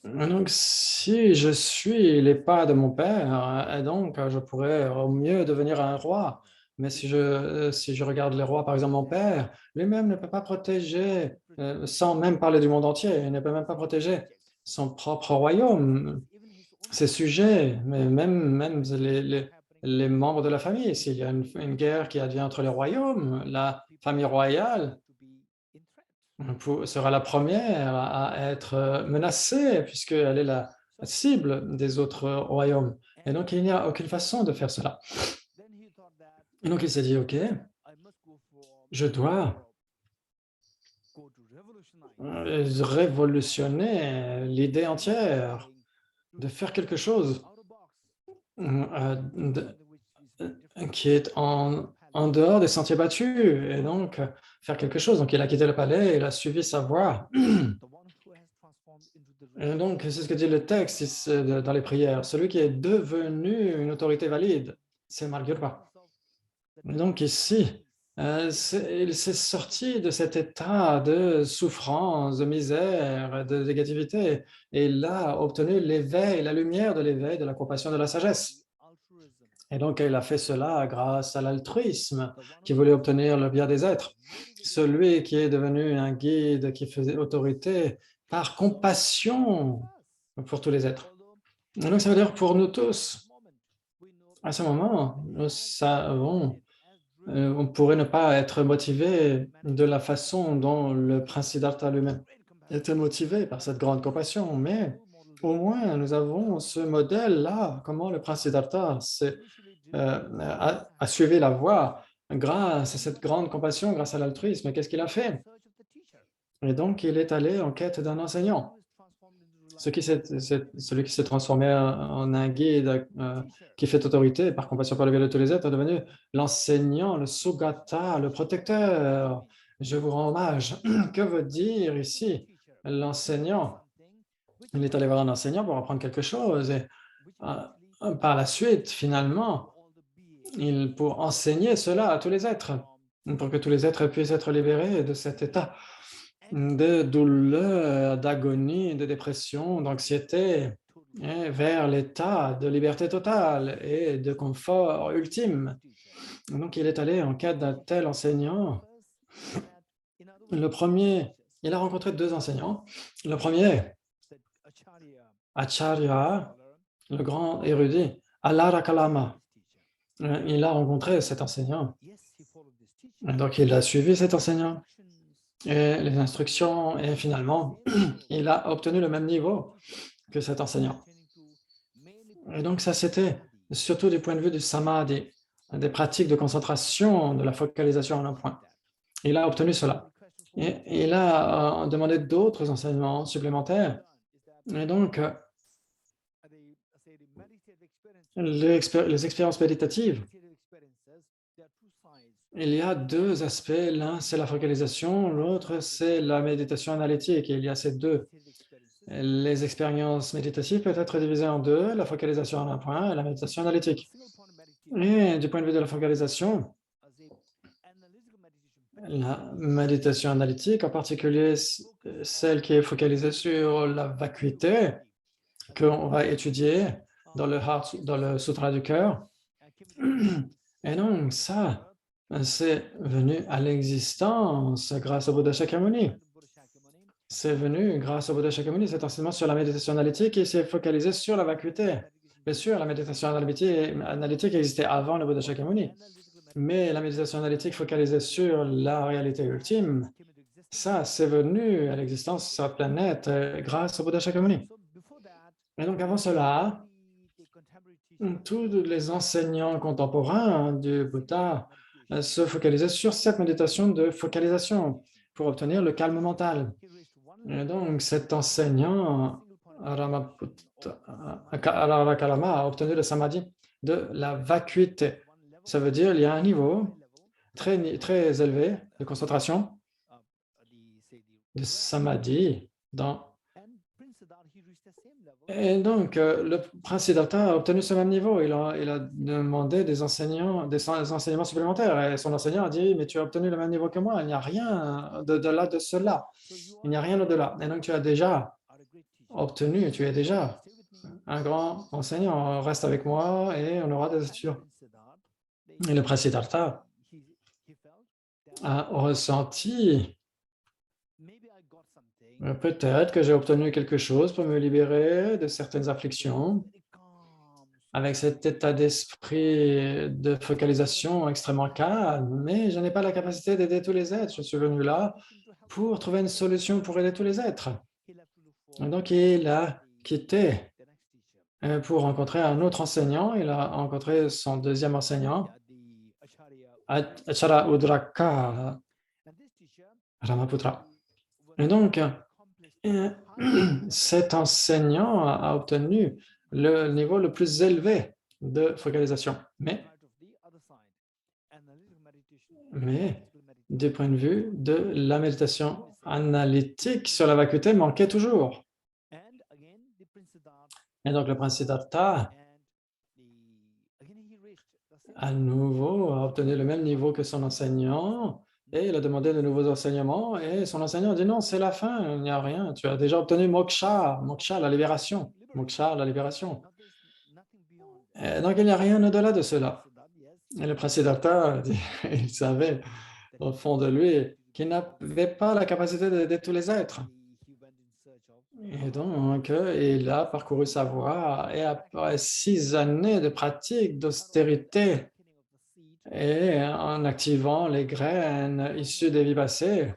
Donc, si je suis les pas de mon père, et donc je pourrais au mieux devenir un roi. Mais si je regarde les rois, par exemple mon père, lui-même ne peut pas protéger, sans même parler du monde entier, il ne peut même pas protéger son propre royaume, ses sujets, mais même les membres de la famille. S'il y a une guerre qui advient entre les royaumes, la famille royale sera la première à être menacée puisqu'elle est la cible des autres royaumes. Et donc, il n'y a aucune façon de faire cela. Et donc, il s'est dit, OK, je dois révolutionner l'idée entière, de faire quelque chose qui est en dehors des sentiers battus, et donc faire quelque chose. Donc, il a quitté le palais, il a suivi sa voie. Et donc, c'est ce que dit le texte dans les prières. Celui qui est devenu une autorité valide, c'est Margirpa. Donc ici, il s'est sorti de cet état de souffrance, de misère, de négativité, et il a obtenu l'éveil, la lumière de l'éveil, de la compassion, de la sagesse. Et donc, il a fait cela grâce à l'altruisme, qui voulait obtenir le bien des êtres. Celui qui est devenu un guide, qui faisait autorité par compassion pour tous les êtres. Et donc, ça veut dire pour nous tous, à ce moment, nous savons, on pourrait ne pas être motivé de la façon dont le prince Siddhartha lui-même était motivé par cette grande compassion, mais au moins nous avons ce modèle-là, comment le prince Siddhartha a suivi la voie grâce à cette grande compassion, grâce à l'altruisme. Qu'est-ce qu'il a fait? Et donc, il est allé en quête d'un enseignant. Celui qui s'est transformé en un guide qui fait autorité par compassion pour le bien de tous les êtres est devenu l'enseignant, le Sugata, le protecteur. Je vous rends hommage. Que veut dire ici l'enseignant? Il est allé voir un enseignant pour apprendre quelque chose et par la suite, finalement, pour enseigner cela à tous les êtres, pour que tous les êtres puissent être libérés de cet état de douleur, d'agonie, de dépression, d'anxiété, vers l'état de liberté totale et de confort ultime. Donc, il est allé en quête d'un tel enseignant. Le premier, il a rencontré deux enseignants. Le premier, Acharya, le grand érudit, Alara Kalama. Il a rencontré cet enseignant. Donc, il a suivi cet enseignant et les instructions, et finalement, il a obtenu le même niveau que cet enseignant. Et donc, ça, c'était surtout du point de vue du samadhi, des pratiques de concentration, de la focalisation en un point. Il a obtenu cela. Et il a demandé d'autres enseignements supplémentaires. Et donc, les expériences méditatives, il y a deux aspects. L'un, c'est la focalisation. L'autre, c'est la méditation analytique. Et il y a ces deux. Les expériences méditatives peuvent être divisées en deux, la focalisation en un point et la méditation analytique. Et du point de vue de la focalisation, la méditation analytique, en particulier celle qui est focalisée sur la vacuité, qu'on va étudier dans le Sutra du cœur. Et donc, ça, c'est venu à l'existence grâce au Bouddha Shakyamuni. C'est venu grâce au Bouddha Shakyamuni, cet enseignement sur la méditation analytique et s'est focalisé sur la vacuité. Bien sûr, la méditation analytique existait avant le Bouddha Shakyamuni, mais la méditation analytique focalisée sur la réalité ultime, ça, c'est venu à l'existence sur la planète grâce au Bouddha Shakyamuni. Et donc, avant cela, tous les enseignants contemporains du Bouddha se focalisaient sur cette méditation de focalisation pour obtenir le calme mental. Et donc, cet enseignant, Kalama, a obtenu le samadhi de la vacuité. Ça veut dire qu'il y a un niveau très, très élevé de concentration, de samadhi dans. Et donc, le prince Siddhartha a obtenu ce même niveau. Il a demandé des enseignements supplémentaires. Et son enseignant a dit, mais tu as obtenu le même niveau que moi. Il n'y a rien de cela. Il n'y a rien au-delà. Et donc, tu as déjà obtenu, tu es déjà un grand enseignant. Reste avec moi et on aura des étudiants. Et le prince Siddhartha a ressenti peut-être que j'ai obtenu quelque chose pour me libérer de certaines afflictions avec cet état d'esprit de focalisation extrêmement calme, mais je n'ai pas la capacité d'aider tous les êtres. Je suis venu là pour trouver une solution pour aider tous les êtres. Et donc, il a quitté pour rencontrer un autre enseignant. Il a rencontré son deuxième enseignant, Acharya Udraka Ramaputra. Et donc, cet enseignant a obtenu le niveau le plus élevé de focalisation. Mais du point de vue de la méditation analytique sur la vacuité manquait toujours. Et donc, le prince Siddhartha, à nouveau, a obtenu le même niveau que son enseignant et il a demandé de nouveaux enseignements et son enseignant a dit non, c'est la fin, il n'y a rien, tu as déjà obtenu moksha, moksha, la libération, moksha, la libération. Et donc, il n'y a rien au-delà de cela. Et le prince Siddhartha, il savait au fond de lui qu'il n'avait pas la capacité d'aider tous les êtres. Et donc, il a parcouru sa voie et après 6 années de pratique d'austérité et en activant les graines issues des vies passées,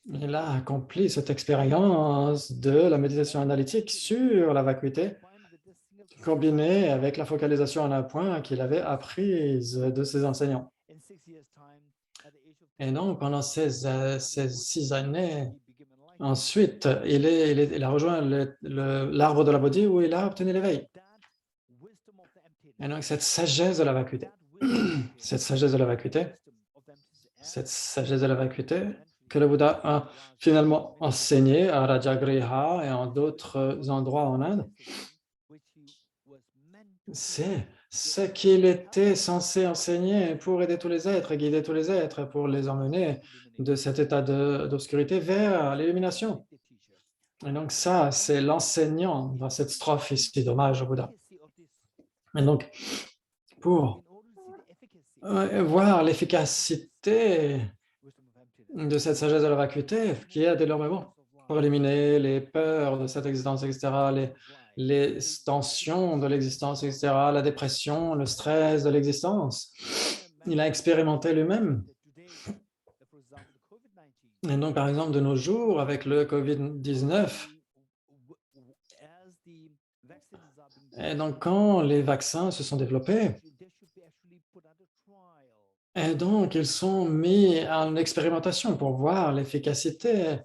il a accompli cette expérience de la méditation analytique sur la vacuité combinée avec la focalisation en un point qu'il avait apprise de ses enseignants. Et donc, pendant ces 6 années, ensuite, il a rejoint l'arbre de la Bodhi où il a obtenu l'éveil. Et donc, cette sagesse de la vacuité, cette sagesse de la vacuité que le Bouddha a finalement enseignée à Rajagriha et en d'autres endroits en Inde, c'est ce qu'il était censé enseigner pour aider tous les êtres, guider tous les êtres, pour les emmener de cet état d'obscurité vers l'illumination. Et donc ça, c'est l'enseignant dans cette strophe ici d'hommage au Bouddha. Et donc, pour voir l'efficacité de cette sagesse de la vacuité qui aide énormément pour éliminer les peurs de cette existence, etc., les tensions de l'existence, etc., la dépression, le stress de l'existence. Il a expérimenté lui-même. Et donc, par exemple, de nos jours, avec le COVID-19, et donc quand les vaccins se sont développés, et donc ils sont mis en expérimentation pour voir l'efficacité,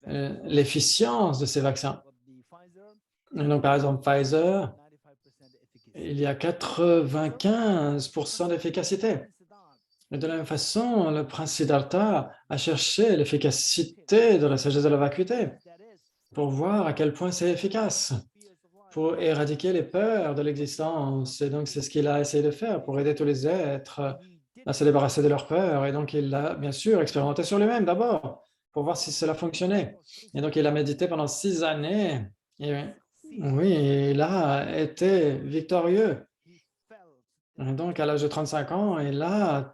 l'efficience de ces vaccins. Et donc, par exemple, Pfizer, il y a 95% d'efficacité. Et de la même façon, le prince Siddhartha a cherché l'efficacité de la sagesse de la vacuité pour voir à quel point c'est efficace, pour éradiquer les peurs de l'existence. Et donc, c'est ce qu'il a essayé de faire pour aider tous les êtres à se débarrasser de leurs peurs. Et donc, il l'a bien sûr expérimenté sur lui-même d'abord, pour voir si cela fonctionnait. Et donc, il a médité pendant 6 années. Et oui, il a été victorieux. Et donc, à l'âge de 35 ans, il a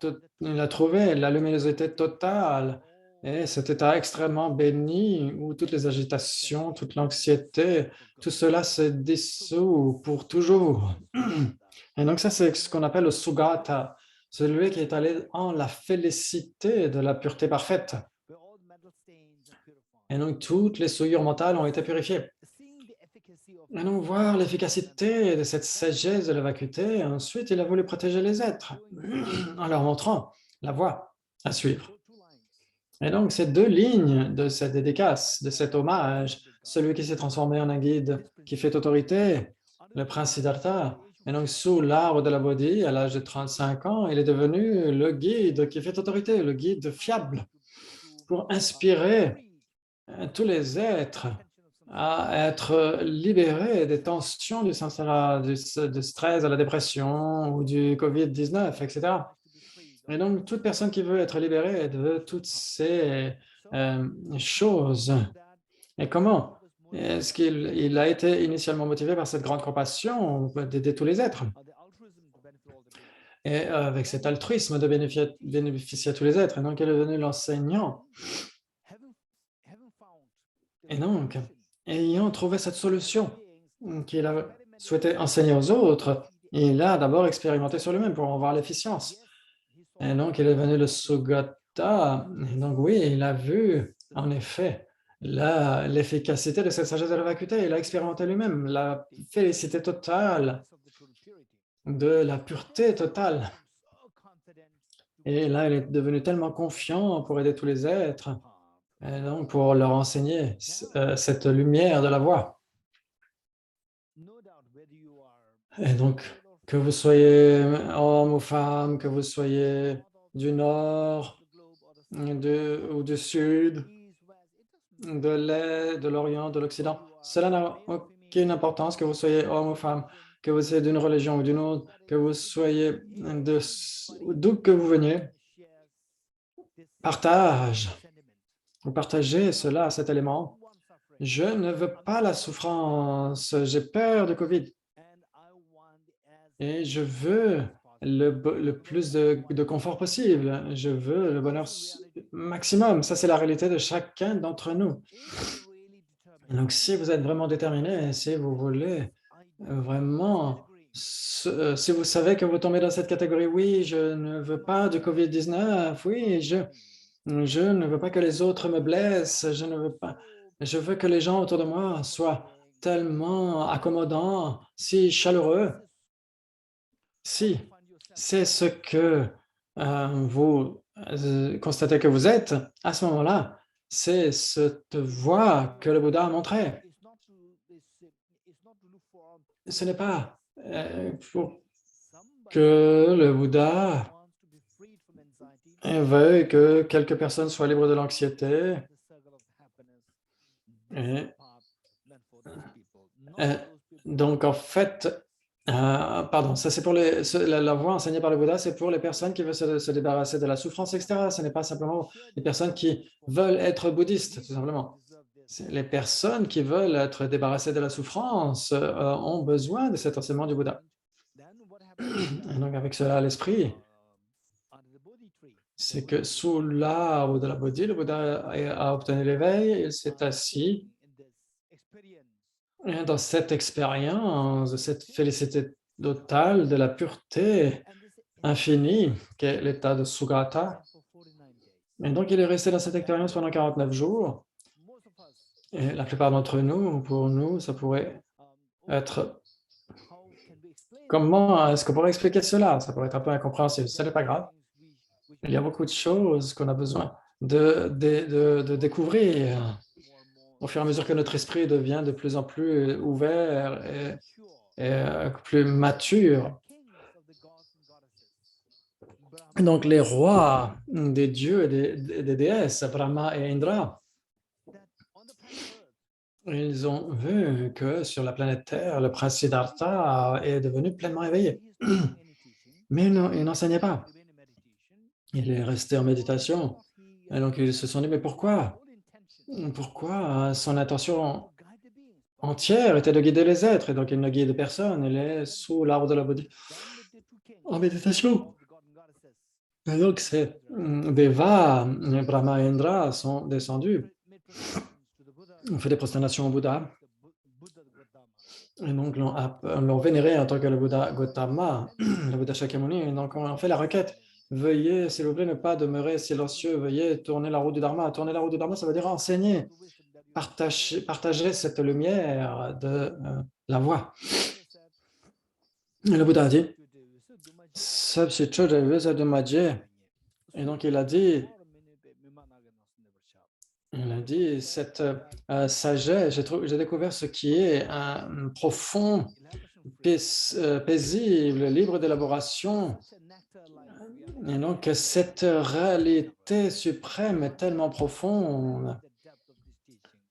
trouvé la luminosité totale et cet état extrêmement béni où toutes les agitations, toute l'anxiété, tout cela se dissout pour toujours. Et donc, ça, c'est ce qu'on appelle le Sugata, celui qui est allé en la félicité de la pureté parfaite. Et donc, toutes les souillures mentales ont été purifiées. Et donc, voir l'efficacité de cette sagesse de la vacuité, ensuite, il a voulu protéger les êtres en leur montrant la voie à suivre. Et donc, ces 2 lignes de cette dédicace, de cet hommage, celui qui s'est transformé en un guide qui fait autorité, le prince Siddhartha, et donc sous l'arbre de la Bodhi, à l'âge de 35 ans, il est devenu le guide qui fait autorité, le guide fiable, pour inspirer tous les êtres à être libérés des tensions du samsara, du stress, de la dépression ou du COVID-19, etc. Et donc, toute personne qui veut être libérée de toutes ces choses. Et comment Est-ce qu'il a été initialement motivé par cette grande compassion d'aider tous les êtres? Et avec cet altruisme de bénéficier à tous les êtres. Et donc, il est devenu l'enseignant. Et donc, ayant trouvé cette solution qu'il a souhaité enseigner aux autres, il a d'abord expérimenté sur lui-même pour en voir l'efficience. Et donc, il est devenu le Sugata. Et donc, oui, il a vu, en effet, l'efficacité de cette sagesse de la vacuité. Il a expérimenté lui-même la félicité totale, de la pureté totale. Et là, il est devenu tellement confiant pour aider tous les êtres, et donc pour leur enseigner cette lumière de la voie. Et donc, que vous soyez homme ou femme, que vous soyez du nord ou du sud, de l'est, de l'orient, de l'occident, cela n'a aucune importance, que vous soyez homme ou femme, que vous soyez d'une religion ou d'une autre, que vous soyez d'où que vous veniez. Vous partagez cela, cet élément. Je ne veux pas la souffrance, j'ai peur de Covid. Et je veux le plus de confort possible. Je veux le bonheur maximum. Ça, c'est la réalité de chacun d'entre nous. Donc, si vous êtes vraiment déterminé, si vous voulez vraiment, si vous savez que vous tombez dans cette catégorie, oui, je ne veux pas de COVID-19, oui, je ne veux pas que les autres me blessent, je veux que les gens autour de moi soient tellement accommodants, si chaleureux. Si c'est ce que vous constatez que vous êtes, à ce moment-là, c'est cette voie que le Bouddha a montrée. Ce n'est pas pour que le Bouddha veuille que quelques personnes soient libres de l'anxiété. Donc, en fait, pardon, ça c'est pour la voie enseignée par le Bouddha, c'est pour les personnes qui veulent se débarrasser de la souffrance, etc. Ce n'est pas simplement les personnes qui veulent être bouddhistes, tout simplement. Les personnes qui veulent être débarrassées de la souffrance ont besoin de cet enseignement du Bouddha. Et donc, avec cela à l'esprit, c'est que sous l'arbre de la Bodhi, le Bouddha a obtenu l'éveil, il s'est assis. Et dans cette expérience, de cette félicité totale, de la pureté infinie, qui est l'état de Sugata. Et donc, il est resté dans cette expérience pendant 49 jours. Et la plupart d'entre nous, pour nous, ça pourrait être... Comment est-ce qu'on pourrait expliquer cela? Ça pourrait être un peu incompréhensible. Ce n'est pas grave. Il y a beaucoup de choses qu'on a besoin de découvrir au fur et à mesure que notre esprit devient de plus en plus ouvert et plus mature. Donc, les rois des dieux et des déesses, Brahma et Indra, ils ont vu que sur la planète Terre, le prince Siddhartha est devenu pleinement éveillé. Mais il n'enseignait pas. Il est resté en méditation. Et donc, ils se sont dit, mais pourquoi? Pourquoi son intention entière était de guider les êtres, et donc il ne guide personne, il est sous l'arbre de la Bodhi en méditation. Et donc, c'est Deva, Brahma et Indra sont descendus. On fait des prosternations au Bouddha. Et donc, l'ont vénéré en tant que le Bouddha Gautama, le Bouddha Shakyamuni. Et donc, on fait la requête. Veuillez, s'il vous plaît, ne pas demeurer silencieux. Veuillez tourner la roue du Dharma. Tourner la roue du Dharma, ça veut dire enseigner. Partager cette lumière de la voie. Et le Bouddha a dit, et donc il a dit, cette sagesse, j'ai découvert ce qui est un profond, paisible, libre d'élaboration. Et donc cette réalité suprême est tellement profonde.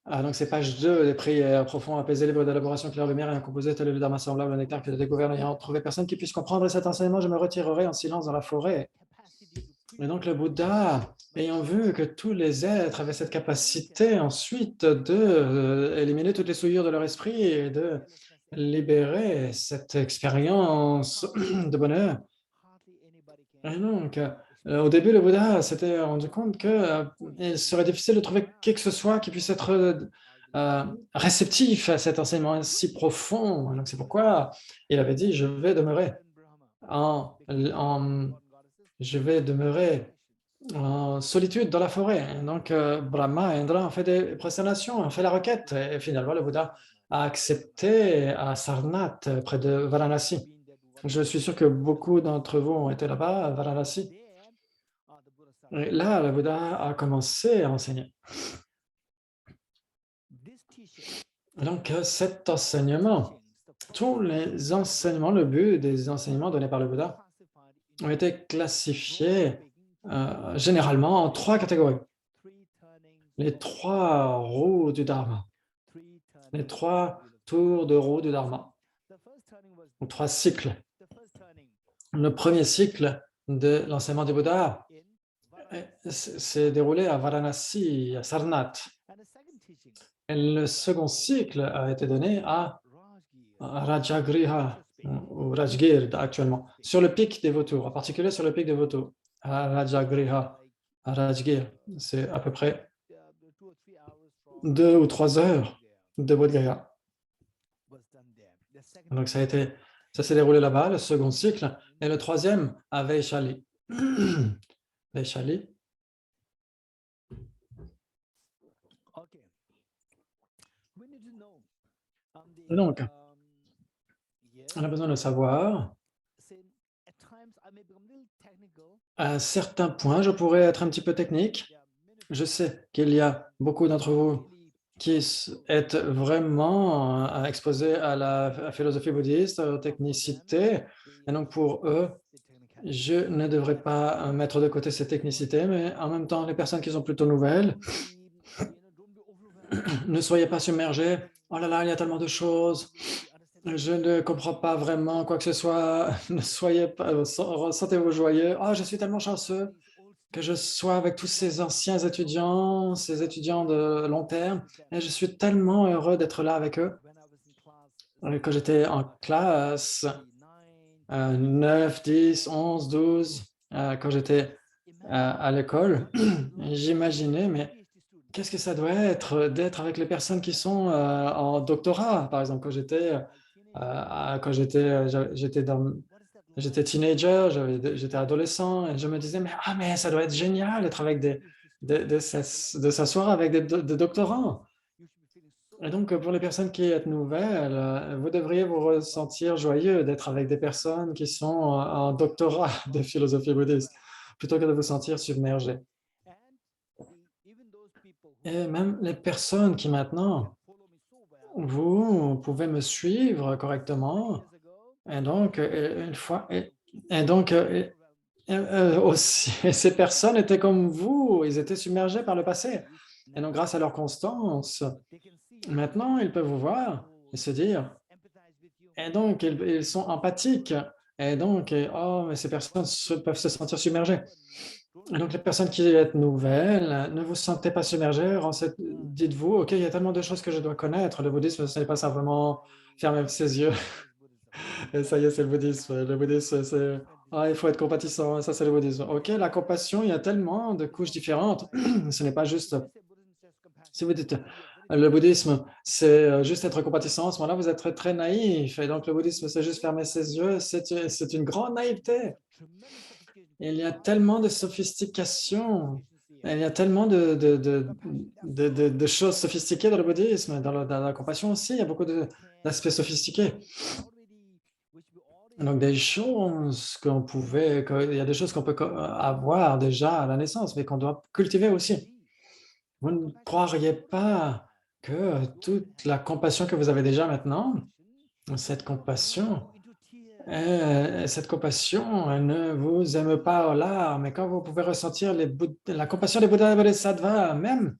Donc c'est page 2 des prières profondes, apaisées, libres d'élaboration, claire lumière et un composé tel le dharma semblable, un nectar que j'ai découvert, n'ayant trouvé personne qui puisse comprendre cet enseignement, je me retirerai en silence dans la forêt. Et donc le Bouddha, ayant vu que tous les êtres avaient cette capacité ensuite de éliminer toutes les souillures de leur esprit et de libérer cette expérience de bonheur. Et donc, au début, le Bouddha s'était rendu compte qu'il serait difficile de trouver qui que ce soit qui puisse être réceptif à cet enseignement si profond. Donc, c'est pourquoi il avait dit, je vais demeurer en solitude dans la forêt. Et donc, Brahma et Indra ont fait des prosternations, ont fait la requête. Et finalement, le Bouddha a accepté à Sarnath, près de Varanasi. Je suis sûr que beaucoup d'entre vous ont été là-bas, à Varanasi. Et là, le Bouddha a commencé à enseigner. Donc, cet enseignement, tous les enseignements, le but des enseignements donnés par le Bouddha ont été classifiés généralement en 3 catégories. Les 3 roues du Dharma, les 3 tours de roue du Dharma, ou 3 cycles. Le premier cycle de l'enseignement du Bouddha s'est déroulé à Varanasi, à Sarnath. Et le second cycle a été donné à Rajagriha, ou Rajgir actuellement, sur le pic des vautours, en particulier sur le pic des vautours, à Rajagriha, à Rajgir. C'est à peu près 2 ou 3 heures de Bodh Gaya. Donc ça s'est déroulé là-bas, le second cycle, et le troisième à Vaishali. Vaishali. Donc, on a besoin de savoir, à certains points, je pourrais être un petit peu technique. Je sais qu'il y a beaucoup d'entre vous qui êtes vraiment exposés à la philosophie bouddhiste, aux technicités, et donc pour eux, je ne devrais pas mettre de côté ces technicités, mais en même temps, les personnes qui sont plutôt nouvelles, ne soyez pas submergés. Oh là là, il y a tellement de choses. Je ne comprends pas vraiment quoi que ce soit. Ne soyez pas, sentez-vous joyeux. Oh, je suis tellement chanceux que je sois avec tous ces anciens étudiants, ces étudiants de long terme, et je suis tellement heureux d'être là avec eux. Quand j'étais en classe, 9, 10, 11, 12, quand j'étais à l'école, j'imaginais, mais qu'est-ce que ça doit être d'être avec les personnes qui sont en doctorat, par exemple, quand j'étais teenager, j'étais adolescent, et je me disais, mais ça doit être génial d'être avec de s'asseoir avec des doctorants. Et donc, pour les personnes qui êtes nouvelles, vous devriez vous ressentir joyeux d'être avec des personnes qui sont en doctorat de philosophie bouddhiste, plutôt que de vous sentir submergé. Et même les personnes qui maintenant, vous pouvez me suivre correctement, et donc, aussi, ces personnes étaient comme vous, ils étaient submergés par le passé. Et donc, grâce à leur constance, maintenant, ils peuvent vous voir et se dire, et donc, ils sont empathiques, et donc, oh, mais ces personnes peuvent se sentir submergées. Et donc, les personnes qui êtes nouvelles, ne vous sentez pas submergées, dites-vous, OK, il y a tellement de choses que je dois connaître. Le bouddhisme, ce n'est pas simplement fermer ses yeux. Et ça y est, c'est le bouddhisme. Le bouddhisme, c'est il faut être compatissant, ça c'est le bouddhisme. OK, la compassion, il y a tellement de couches différentes. Ce n'est pas juste, si vous dites, le bouddhisme, c'est juste être compatissant, à ce moment-là, vous êtes très, très naïf. Et donc, le bouddhisme, c'est juste fermer ses yeux. C'est une grande naïveté. Il y a tellement de sophistication, il y a tellement de choses sophistiquées dans le bouddhisme, dans la compassion aussi, il y a beaucoup d'aspects sophistiqués. Donc, des choses il y a des choses qu'on peut avoir déjà à la naissance, mais qu'on doit cultiver aussi. Vous ne croiriez pas que toute la compassion que vous avez déjà maintenant, cette compassion, elle ne vous aime pas là, mais quand vous pouvez ressentir la compassion des Bouddhas et Bodhisattvas, même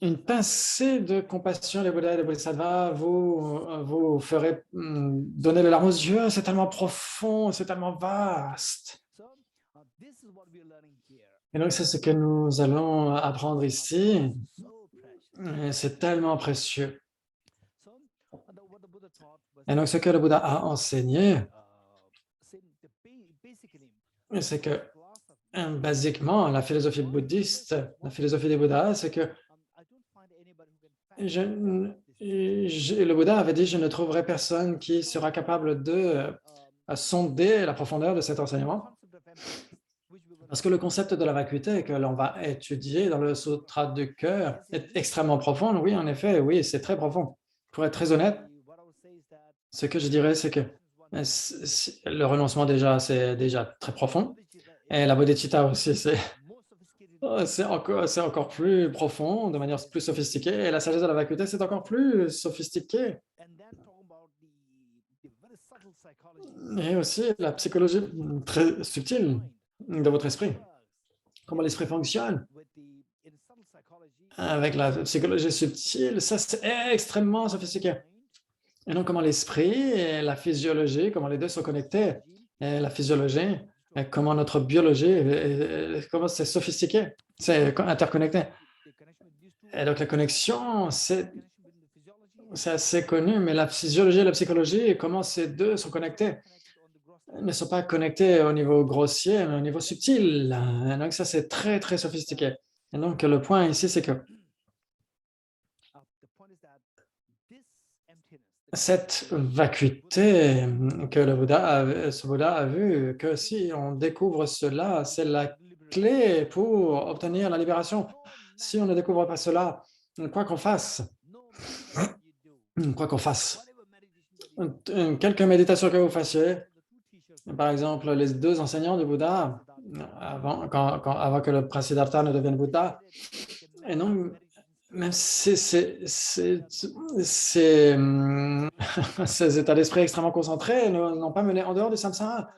une pincée de compassion des Bouddhas et des Bodhisattvas vous ferait donner les larmes aux yeux, c'est tellement profond, c'est tellement vaste. Et donc, c'est ce que nous allons apprendre ici. Et c'est tellement précieux. Et donc, ce que le Bouddha a enseigné, c'est que, basiquement, la philosophie bouddhiste, la philosophie des Bouddhas, c'est que le Bouddha avait dit, je ne trouverai personne qui sera capable de sonder la profondeur de cet enseignement. Parce que le concept de la vacuité que l'on va étudier dans le Sutra du cœur est extrêmement profond. Oui, en effet, oui, c'est très profond. Pour être très honnête, ce que je dirais, c'est que le renoncement déjà, c'est déjà très profond. Et la bodhicitta aussi, c'est encore plus profond, de manière plus sophistiquée. Et la sagesse de la vacuité, c'est encore plus sophistiqué. Et aussi la psychologie très subtile de votre esprit. Comment l'esprit fonctionne. Avec la psychologie subtile, ça c'est extrêmement sophistiqué. Et donc comment l'esprit et la physiologie, comment les deux sont connectés. Et la physiologie, et comment notre biologie, comment c'est sophistiqué, c'est interconnecté. Et donc la connexion, c'est assez connu, mais la physiologie et la psychologie, comment ces deux sont connectés, ne sont pas connectés au niveau grossier, mais au niveau subtil. Et donc ça, c'est très, très sophistiqué. Et donc le point ici, c'est que cette vacuité que ce Bouddha a vu, que si on découvre cela, c'est la clé pour obtenir la libération. Si on ne découvre pas cela, quoi qu'on fasse, quelque méditation que vous fassiez, par exemple, les deux enseignants du Bouddha, avant que le Prasiddhartha ne devienne Bouddha, et non, même ces états d'esprit extrêmement concentrés n'ont pas mené en dehors du samsara.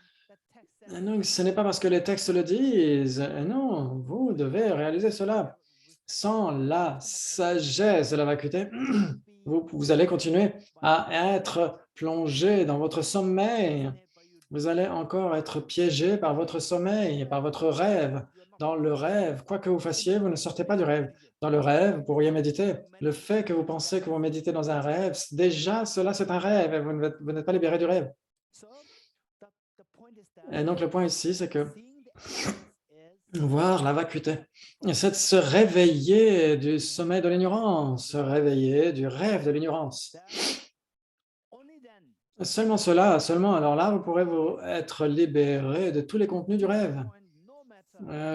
Et donc, ce n'est pas parce que les textes le disent. Et non, vous devez réaliser cela. Sans la sagesse de la vacuité, vous allez continuer à être plongé dans votre sommeil. Vous allez encore être piégé par votre sommeil, par votre rêve. Dans le rêve, quoi que vous fassiez, vous ne sortez pas du rêve. Dans le rêve, vous pourriez méditer. Le fait que vous pensez que vous méditez dans un rêve, déjà, cela, c'est un rêve et vous n'êtes pas libéré du rêve. Et donc, le point ici, c'est que voir la vacuité, c'est de se réveiller du sommeil de l'ignorance, se réveiller du rêve de l'ignorance. Seulement cela, alors là, vous pourrez être libéré de tous les contenus du rêve.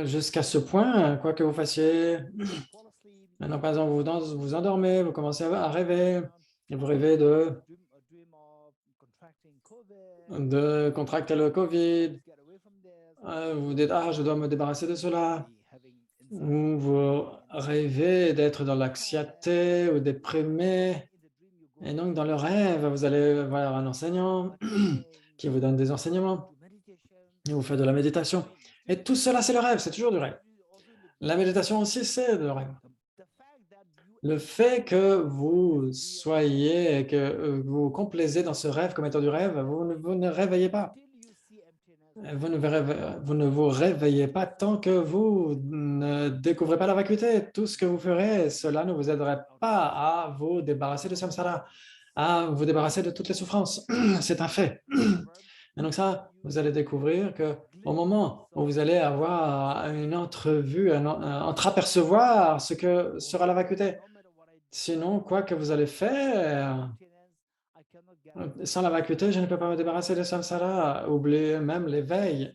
Jusqu'à ce point, quoi que vous fassiez, maintenant, par exemple, vous vous endormez, vous commencez à rêver, et vous rêvez de contracter le COVID, vous dites « Ah, je dois me débarrasser de cela », ou vous rêvez d'être dans l'anxiété ou déprimé, et donc dans le rêve, vous allez voir un enseignant qui vous donne des enseignements, et vous faites de la méditation. Et tout cela, c'est le rêve, c'est toujours du rêve. La méditation aussi, c'est de rêve. Le fait que vous soyez, que vous complaisez dans ce rêve comme étant du rêve, vous ne réveillez pas. Vous ne vous réveillez pas tant que vous ne découvrez pas la vacuité. Tout ce que vous ferez, cela ne vous aiderait pas à vous débarrasser de samsara, à vous débarrasser de toutes les souffrances. C'est un fait. Et donc ça, vous allez découvrir qu'au moment où vous allez avoir une entrevue, entreapercevoir ce que sera la vacuité, sinon, quoi que vous allez faire, sans la vacuité, je ne peux pas me débarrasser de samsara, oublier même l'éveil.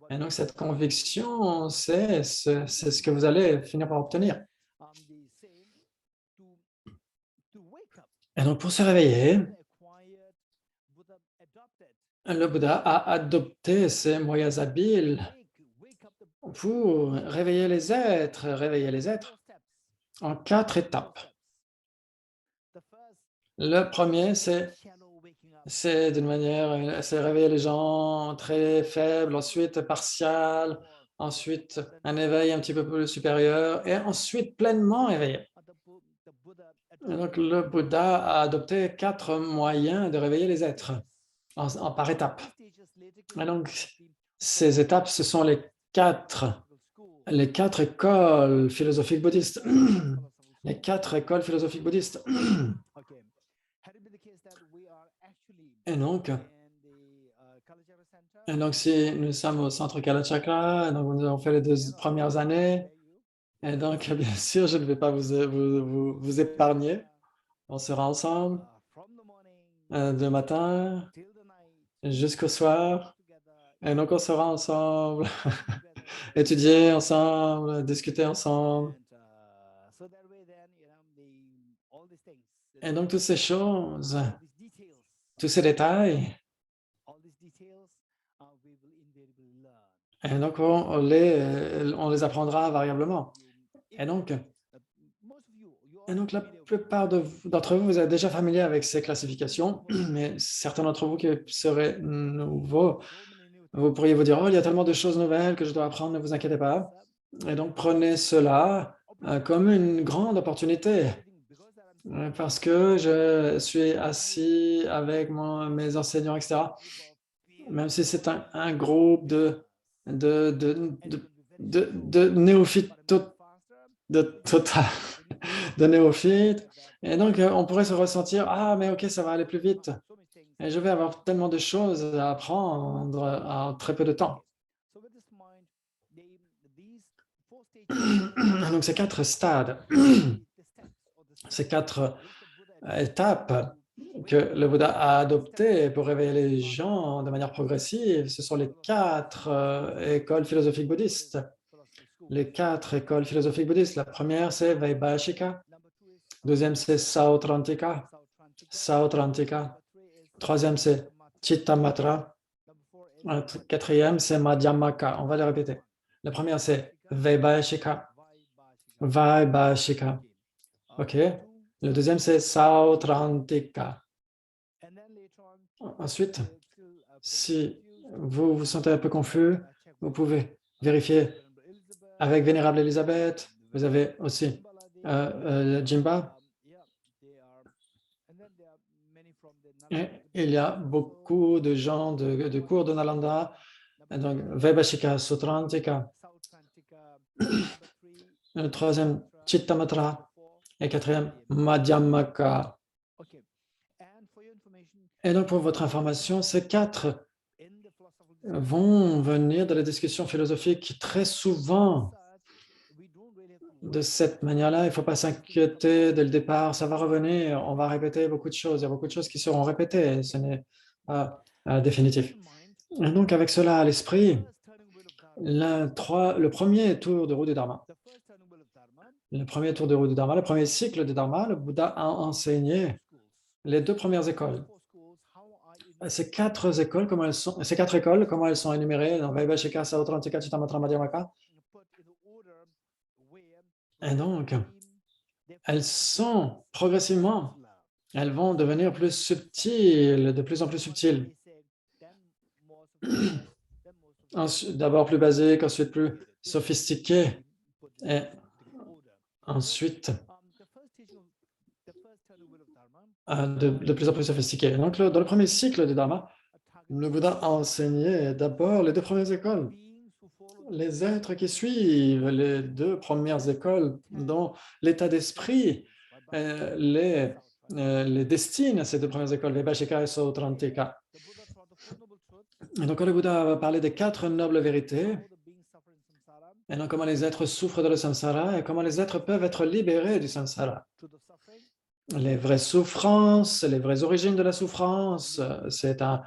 Et donc, cette conviction, c'est ce que vous allez finir par obtenir. Et donc, pour se réveiller, le Bouddha a adopté ces moyens habiles pour réveiller les êtres en 4 étapes. Le premier, c'est d'une manière, c'est réveiller les gens très faibles, ensuite partial, ensuite un éveil un petit peu plus supérieur, et ensuite pleinement éveillé. Et donc, le Bouddha a adopté 4 moyens de réveiller les êtres par étapes. Et donc, ces étapes, ce sont les 4 les 4 écoles philosophiques bouddhistes. Les 4 écoles philosophiques bouddhistes. Et donc, si nous sommes au centre Kalachakra, donc nous avons fait les 2 premières années, et donc, bien sûr, je ne vais pas vous épargner. On sera ensemble du matin jusqu'au soir, et donc on sera ensemble, étudier ensemble, discuter ensemble. Et donc, toutes ces choses, tous ces détails, et donc on les apprendra variablement. Et donc la plupart d'entre vous, vous êtes déjà familiers avec ces classifications, mais certains d'entre vous qui seraient nouveaux, vous pourriez vous dire, oh, il y a tellement de choses nouvelles que je dois apprendre, ne vous inquiétez pas. Et donc, prenez cela comme une grande opportunité, parce que je suis assis avec mes enseignants, etc. Même si c'est un groupe de néophytes de néophytes. Et donc, on pourrait se ressentir, ah, mais ok, ça va aller plus vite. Et je vais avoir tellement de choses à apprendre en très peu de temps. Donc, ces 4 stades, ces 4 étapes que le Bouddha a adoptées pour réveiller les gens de manière progressive, ce sont les 4 écoles philosophiques bouddhistes. Les 4 écoles philosophiques bouddhistes. La première, c'est Vaibhashika. Deuxième, c'est Sautrantika. Troisième, c'est Chittamatra. Quatrième, c'est Madhyamaka. On va les répéter. La première, c'est Vaibhashika. OK. Le deuxième, c'est Sautrantika. Ensuite, si vous vous sentez un peu confus, vous pouvez vérifier avec Vénérable Elisabeth. Vous avez aussi Jimba. Et il y a beaucoup de gens de cours de Nalanda. Donc, Vaibhashika, Sautrantika. Le troisième, Chittamatra. Et quatrième, Madhyamaka. Et donc, pour votre information, ces 4 vont venir de la discussion philosophique très souvent. De cette manière-là, il ne faut pas s'inquiéter dès le départ, ça va revenir, on va répéter beaucoup de choses, il y a beaucoup de choses qui seront répétées, ce n'est pas définitif. Et donc, avec cela à l'esprit, le premier tour de roue du Dharma, le premier cycle du Dharma, le Bouddha a enseigné les 2 premières écoles. Ces 4 écoles, comment elles sont énumérées dans Vaibhashika, Sautrantika, Chittamatra, Madhyamaka. Et donc, elles sont progressivement, elles vont devenir plus subtiles, de plus en plus subtiles. D'abord plus basiques, ensuite plus sophistiquées, et ensuite de plus en plus sophistiquées. Donc, dans le premier cycle du Dharma, le Bouddha a enseigné d'abord les 2 premières écoles. Les êtres qui suivent les 2 premières écoles, dont l'état d'esprit les destine à ces 2 premières écoles, Vaibhashika et Sautrantika. Et donc, quand le Bouddha va parler des 4 nobles vérités, et donc comment les êtres souffrent de le samsara et comment les êtres peuvent être libérés du samsara. Les vraies souffrances, les vraies origines de la souffrance, c'est un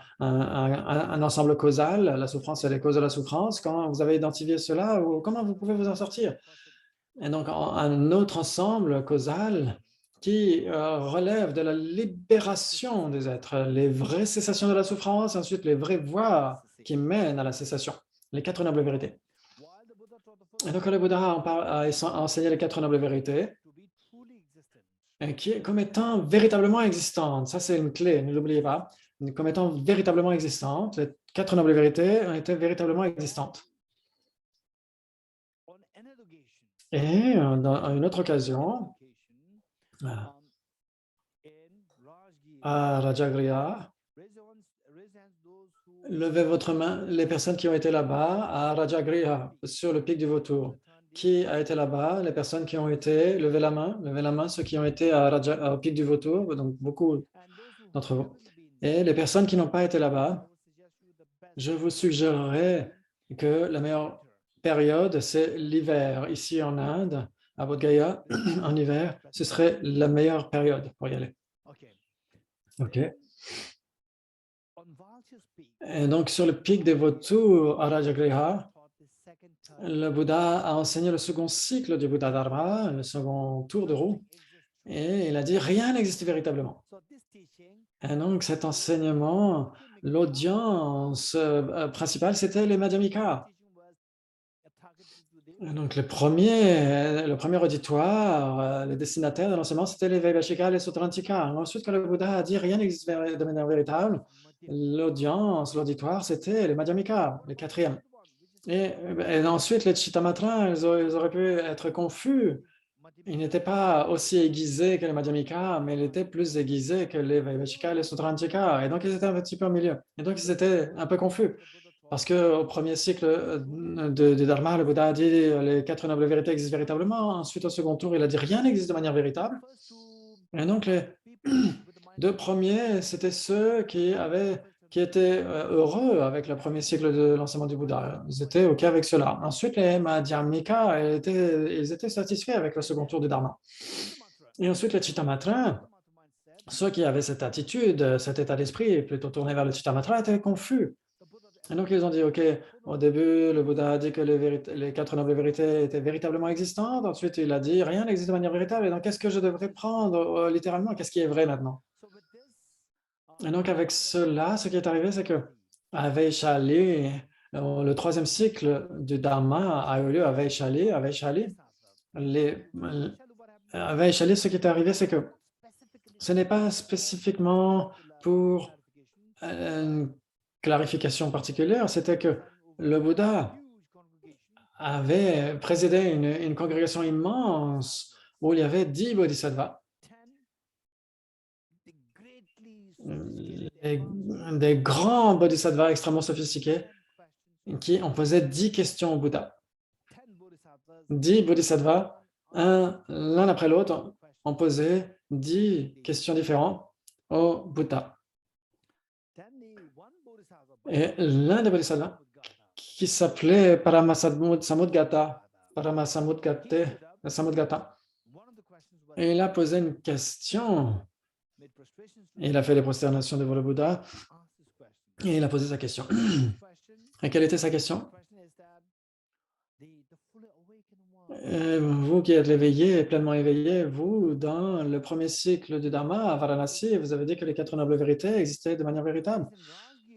ensemble causal. La souffrance, c'est les causes de la souffrance. Comment vous avez identifié cela ou comment vous pouvez vous en sortir? Et donc, un autre ensemble causal qui relève de la libération des êtres, les vraies cessations de la souffrance, ensuite les vraies voies qui mènent à la cessation, les 4 nobles vérités. Et donc, le Bouddha a enseigné les 4 nobles vérités, comme étant véritablement existantes. Ça, c'est une clé, ne l'oubliez pas. Comme étant véritablement existantes, les 4 nobles vérités ont été véritablement existantes. Et dans une autre occasion, à Rajagriha, levez votre main, les personnes qui ont été là-bas, à Rajagriha, sur le pic du Vautour. qui a été là-bas, les personnes qui ont été, levez la main, ceux qui ont été au pic du vautour, donc beaucoup d'entre vous. Et les personnes qui n'ont pas été là-bas, je vous suggérerais que la meilleure période, c'est l'hiver. Ici en Inde, à Bodh Gaya, en hiver, ce serait la meilleure période pour y aller. OK. Et donc, sur le pic des vautours à Rajagriha, le Bouddha a enseigné le second cycle du Bouddha Dharma, le second tour de roue, et il a dit rien n'existe véritablement. Et donc, cet enseignement, l'audience principale, c'était les Madhyamika. Donc, le premier auditoire, les destinataires de l'enseignement, c'était les Vaibhashika et les Sutrantika. Ensuite, quand le Bouddha a dit rien n'existe de manière véritable, l'audience, l'auditoire, c'était les Madhyamika, les quatrièmes. Et ensuite, les Chittamatras, ils auraient pu être confus. Ils n'étaient pas aussi aiguisés que les Madhyamika, mais ils étaient plus aiguisés que les Vaibhashika et les Sutrantika. Et donc, ils étaient un petit peu au milieu. Et donc, ils étaient un peu confus. Parce qu'au premier cycle de Dharma, le Bouddha a dit les 4 nobles vérités existent véritablement. Ensuite, au second tour, il a dit rien n'existe de manière véritable. Et donc, les 2 premiers, c'était ceux qui étaient heureux avec le premier cycle de l'enseignement du Bouddha. Ils étaient OK avec cela. Ensuite, les Madhyamika, ils étaient satisfaits avec le second tour du Dharma. Et ensuite, les Chittamatras, ceux qui avaient cette attitude, cet état d'esprit plutôt tourné vers le Chittamatra, étaient confus. Et donc, ils ont dit, OK, au début, le Bouddha a dit que les 4 nobles vérités étaient véritablement existantes. Ensuite, il a dit, rien n'existe de manière véritable. Et donc, qu'est-ce que je devrais prendre littéralement? Qu'est-ce qui est vrai maintenant? Et donc, avec cela, ce qui est arrivé, c'est que à Vaishali, le 3e cycle du Dharma a eu lieu à Vaishali. À Vaishali, ce qui est arrivé, c'est que ce n'est pas spécifiquement pour une clarification particulière, c'était que le Bouddha avait présidé une congrégation immense où il y avait 10 bodhisattvas, des grands bodhisattvas extrêmement sophistiqués qui ont posé 10 questions au Bouddha. 10 bodhisattvas, l'un après l'autre, ont posé 10 questions différentes au Bouddha. Et l'un des bodhisattvas, qui s'appelait Paramasamudgata, et il a posé une question. Il a fait les prosternations devant le Bouddha et il a posé sa question. Et quelle était sa question? Vous qui êtes éveillé, pleinement éveillé, vous, dans le premier cycle du Dharma à Varanasi, vous avez dit que les 4 nobles vérités existaient de manière véritable.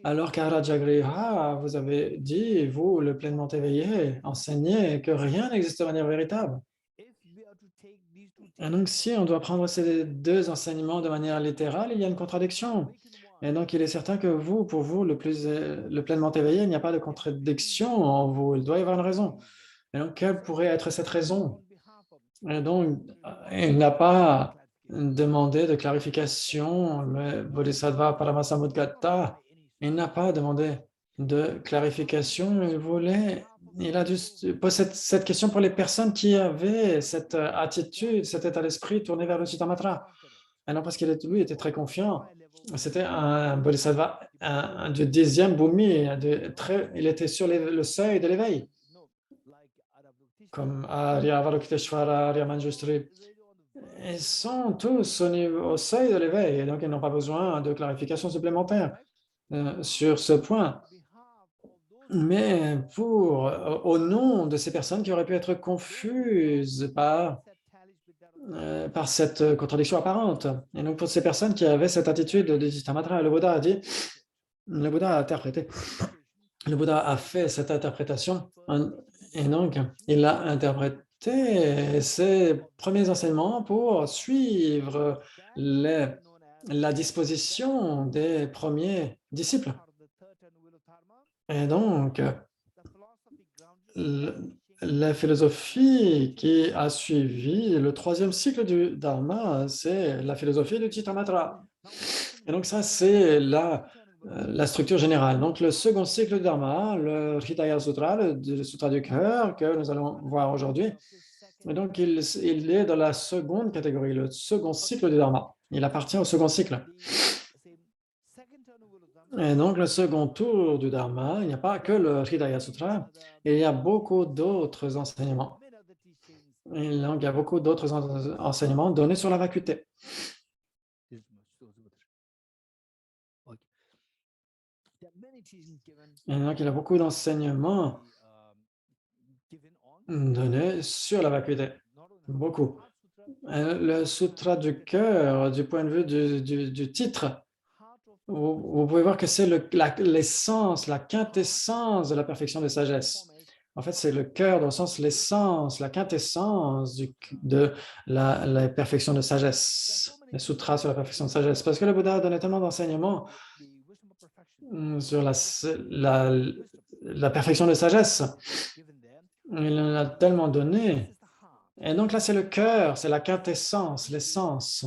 Alors qu'à Rajagriha, vous avez dit, vous, le pleinement éveillé, enseignez que rien n'existe de manière véritable. Et donc, si on doit prendre ces 2 enseignements de manière littérale, il y a une contradiction. Et donc, il est certain que vous, pour vous, le pleinement éveillé, il n'y a pas de contradiction en vous. Il doit y avoir une raison. Et donc, quelle pourrait être cette raison? Et donc, il n'a pas demandé de clarification. Le Bodhisattva Paramasamudgata, il n'a pas demandé de clarification. Il a dû poser cette question pour les personnes qui avaient cette attitude, cet état d'esprit tourné vers le Chittamatra. Et non parce qu'il lui était très confiant. C'était un Bodhisattva du 10e Bhumi. Il était sur le seuil de l'éveil. Comme Arya Avalokiteshvara, Arya Manjushri. Ils sont tous au seuil de l'éveil. Et donc, ils n'ont pas besoin de clarification supplémentaire sur ce point. Mais au nom de ces personnes qui auraient pu être confuses par cette contradiction apparente. Et donc, pour ces personnes qui avaient cette attitude de Chittamatra, le Bouddha a interprété, le Bouddha a fait cette interprétation, et donc, il a interprété ses premiers enseignements pour suivre la disposition des premiers disciples. Et donc, la philosophie qui a suivi le 3e cycle du Dharma, c'est la philosophie du Chittamatra. Et donc ça, c'est la la structure générale. Donc, le second cycle du Dharma, le Hridaya Sutra, le Sutra du cœur que nous allons voir aujourd'hui. Et donc, il est dans la seconde catégorie, le second cycle du Dharma. Il appartient au second cycle. Et donc, le second tour du Dharma, il n'y a pas que le Hridaya Sutra, il y a beaucoup d'autres enseignements. Et donc, il y a beaucoup d'autres enseignements donnés sur la vacuité. Et donc, il y a beaucoup d'enseignements donnés sur la vacuité. Beaucoup. Le sutra du cœur, du point de vue du titre, vous pouvez voir que c'est l'essence, la quintessence de la perfection de sagesse. En fait, c'est le cœur dans le sens l'essence, la quintessence de la perfection de sagesse, les sutras sur la perfection de sagesse. Parce que le Bouddha a donné tellement d'enseignements sur la perfection de sagesse. Il en a tellement donné. Et donc là, c'est le cœur, c'est la quintessence, l'essence.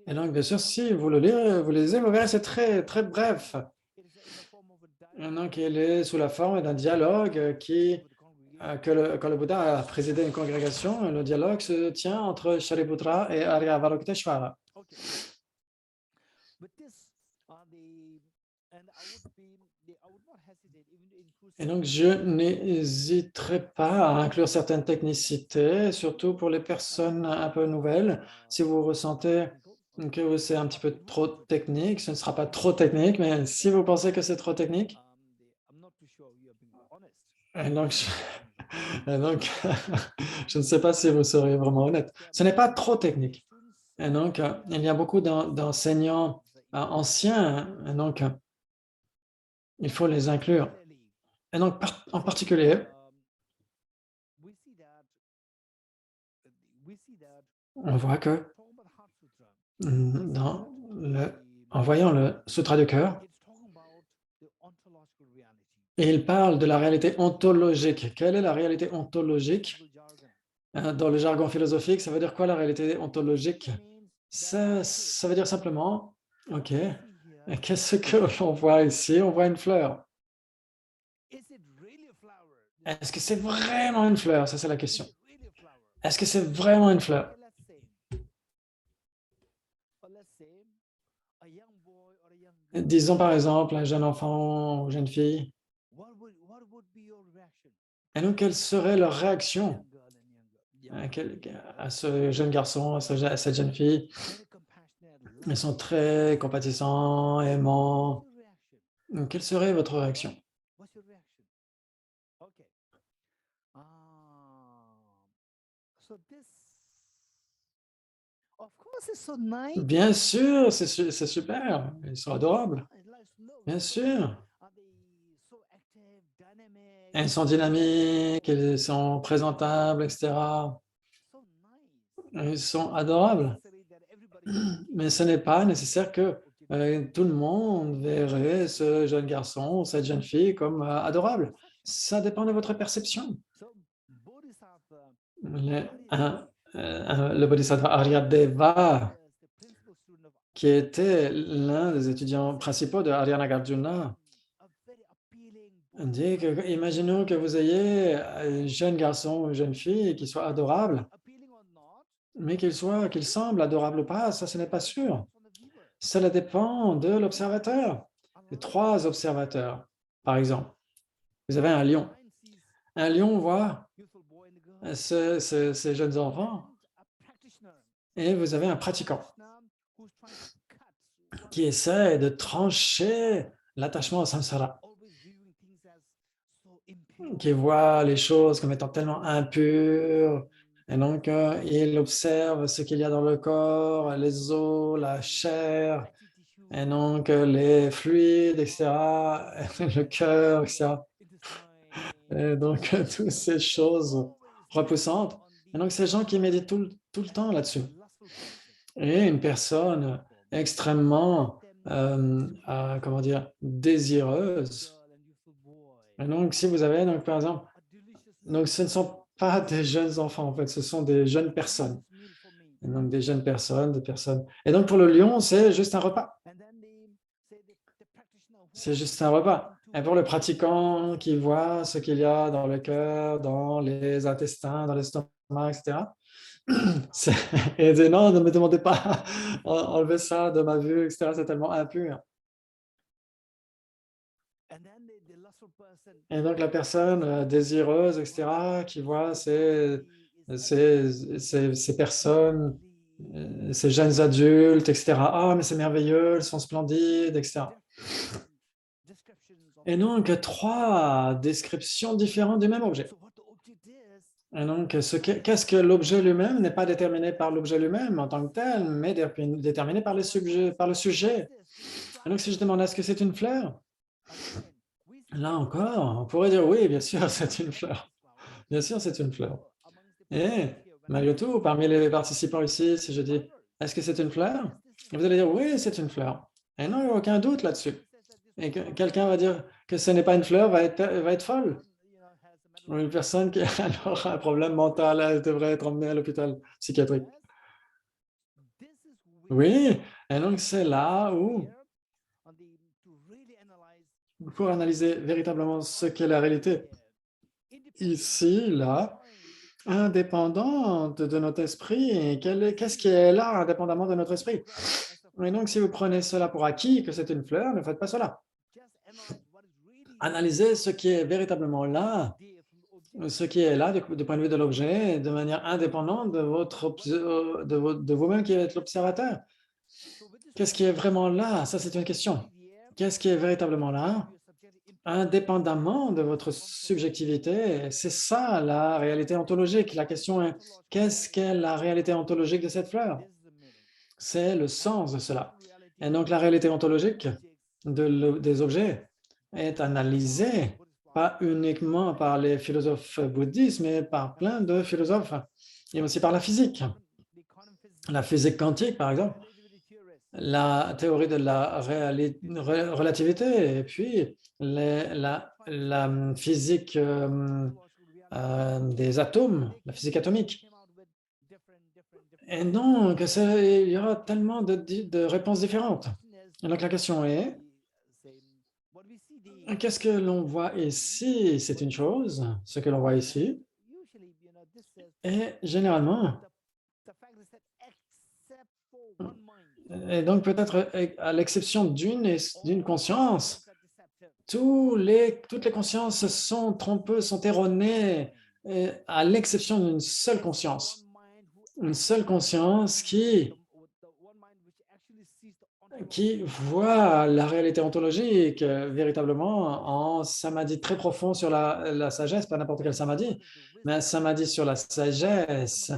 Et donc, bien sûr, si vous le lisez, vous verrez, c'est très, très bref. Et donc, il est sous la forme d'un dialogue quand le Bouddha a présidé une congrégation, le dialogue se tient entre Shariputra et Aryavarokiteshvara. Et donc, je n'hésiterai pas à inclure certaines technicités, surtout pour les personnes un peu nouvelles. Si vous ressentez que c'est un petit peu trop technique, ce ne sera pas trop technique, mais si vous pensez que c'est trop technique, et donc, je ne sais pas si vous serez vraiment honnête. Ce n'est pas trop technique. Et donc, il y a beaucoup d'enseignants anciens, et donc, il faut les inclure. Et donc, en particulier, on voit que en voyant le Sutra du cœur, il parle de la réalité ontologique. Quelle est la réalité ontologique? Dans le jargon philosophique, ça veut dire quoi la réalité ontologique? Ça veut dire simplement, ok, qu'est-ce que l'on voit ici? On voit une fleur. Est-ce que c'est vraiment une fleur? Ça, c'est la question. Est-ce que c'est vraiment une fleur? Disons par exemple un jeune enfant ou jeune fille. Et donc, quelle serait leur réaction à ce jeune garçon, à cette jeune fille? Ils sont très compatissants, aimants. Quelle serait votre réaction? Bien sûr, c'est super. Ils sont adorables. Bien sûr. Ils sont dynamiques, ils sont présentables, etc. Ils sont adorables. Mais ce n'est pas nécessaire que tout le monde verrait ce jeune garçon, cette jeune fille comme adorable. Ça dépend de votre perception. Le Bodhisattva Aryadeva, qui était l'un des étudiants principaux de Arya Nagarjuna, dit que, imaginons que vous ayez un jeune garçon ou une jeune fille qui soit adorable, mais qu'il semble adorable ou pas, ça, ce n'est pas sûr. Cela dépend de l'observateur, des 3 observateurs, par exemple. Vous avez un lion. Un lion voit ces jeunes enfants et vous avez un pratiquant qui essaie de trancher l'attachement au samsara, qui voit les choses comme étant tellement impures, et donc il observe ce qu'il y a dans le corps, les os, la chair, et donc les fluides, etc., le cœur, etc. Et donc toutes ces choses repoussantes. Et donc ces gens qui méditent tout le temps là-dessus. Et une personne extrêmement, comment dire, désireuse. Et donc, si vous avez, donc, par exemple, donc ce ne sont pas des jeunes enfants, en fait, ce sont des jeunes personnes. Et donc, des jeunes personnes, des personnes. Et donc, pour le lion, c'est juste un repas. c'est juste un repas. Et pour le pratiquant qui voit ce qu'il y a dans le cœur, dans les intestins, dans l'estomac, etc., et dit non, ne me demandez pas, enlevez ça de ma vue, etc., c'est tellement impur. Et donc la personne désireuse, etc., qui voit ces personnes, ces jeunes adultes, etc., ah, mais c'est merveilleux, elles sont splendides, etc. Et donc, 3 descriptions différentes du même objet. Et donc, qu'est-ce que l'objet lui-même n'est pas déterminé par l'objet lui-même en tant que tel, mais déterminé par le sujet. Et donc, si je demande est-ce que c'est une fleur, là encore, on pourrait dire oui, bien sûr, c'est une fleur. Bien sûr, c'est une fleur. Et malgré tout, parmi les participants ici, si je dis est-ce que c'est une fleur, vous allez dire oui, c'est une fleur. Et non, il n'y a aucun doute là-dessus. Et quelqu'un va dire que ce n'est pas une fleur, va être folle. Ou une personne qui a alors un problème mental, elle devrait être emmenée à l'hôpital psychiatrique. Oui, et donc c'est là où, pour analyser véritablement ce qu'est la réalité, ici, là, indépendante de notre esprit, qu'est-ce qui est là, indépendamment de notre esprit? Et donc, si vous prenez cela pour acquis, que c'est une fleur, ne faites pas cela. Analysez ce qui est véritablement là, ce qui est là du point de vue de l'objet, de manière indépendante de vous-même qui êtes l'observateur. Qu'est-ce qui est vraiment là? Ça, c'est une question. Qu'est-ce qui est véritablement là, indépendamment de votre subjectivité? C'est ça la réalité ontologique. La question est, qu'est-ce qu'est la réalité ontologique de cette fleur? C'est le sens de cela. Et donc, la réalité ontologique des objets est analysée pas uniquement par les philosophes bouddhistes, mais par plein de philosophes, et aussi par la physique. La physique quantique, par exemple, la théorie de la relativité, et puis la physique des atomes, la physique atomique. Et donc, il y aura tellement de réponses différentes. Et donc, la question est, qu'est-ce que l'on voit ici? C'est une chose, ce que l'on voit ici. Et généralement, et donc peut-être à l'exception d'une conscience, toutes les consciences sont trompeuses, sont erronées, à l'exception d'une seule conscience. Une seule conscience qui voit la réalité ontologique véritablement en samadhi très profond sur la sagesse, pas n'importe quel samadhi, mais un samadhi sur la sagesse,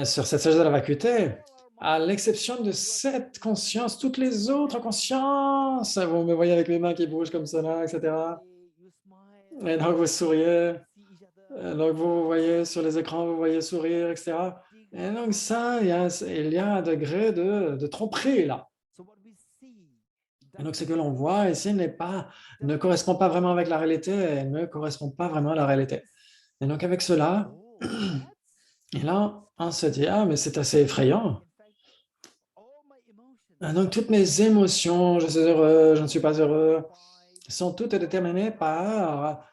sur cette sagesse de la vacuité, à l'exception de cette conscience, toutes les autres consciences, vous me voyez avec mes mains qui bougent comme ça, etc. Et donc vous souriez, donc vous voyez sur les écrans, vous voyez sourire, etc. Et donc ça, il y a un degré de tromperie là. Et donc, ce que l'on voit ici ne correspond pas vraiment avec la réalité, ne correspond pas vraiment à la réalité. Et donc, avec cela, et là, on se dit, ah, mais c'est assez effrayant. Et donc, toutes mes émotions, je suis heureux, je ne suis pas heureux, sont toutes déterminées par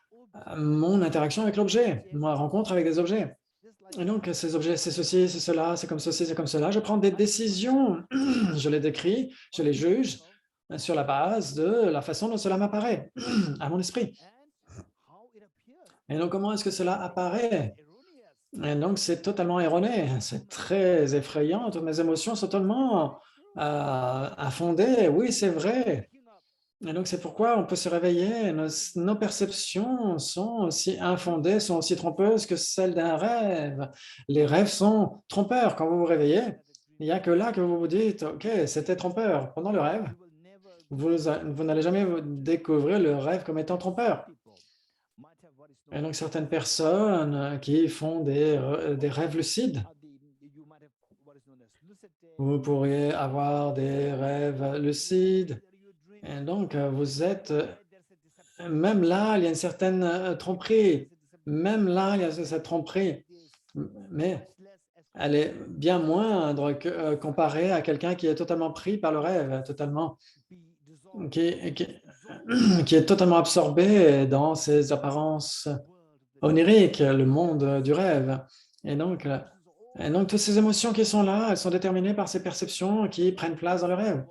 mon interaction avec l'objet, ma rencontre avec des objets. Et donc, ces objets, c'est ceci, c'est cela, c'est comme ceci, c'est comme cela. Je prends des décisions, je les décris, je les juge sur la base de la façon dont cela m'apparaît à mon esprit. Et donc, comment est-ce que cela apparaît? Et donc, c'est totalement erroné, c'est très effrayant, toutes mes émotions sont totalement infondées. Oui, c'est vrai. Et donc, c'est pourquoi on peut se réveiller. Nos perceptions sont aussi infondées, sont aussi trompeuses que celles d'un rêve. Les rêves sont trompeurs. Quand vous vous réveillez, il n'y a que là que vous vous dites, OK, c'était trompeur. Pendant le rêve, vous n'allez jamais découvrir le rêve comme étant trompeur. Et donc, certaines personnes qui font des rêves lucides, vous pourriez avoir des rêves lucides. Et donc, vous êtes, même là, il y a une certaine tromperie. Même là, il y a cette tromperie. Mais elle est bien moindre comparée à quelqu'un qui est totalement pris par le rêve, totalement, qui est totalement absorbé dans ces apparences oniriques, le monde du rêve. Et donc, toutes ces émotions qui sont là, elles sont déterminées par ces perceptions qui prennent place dans le rêve.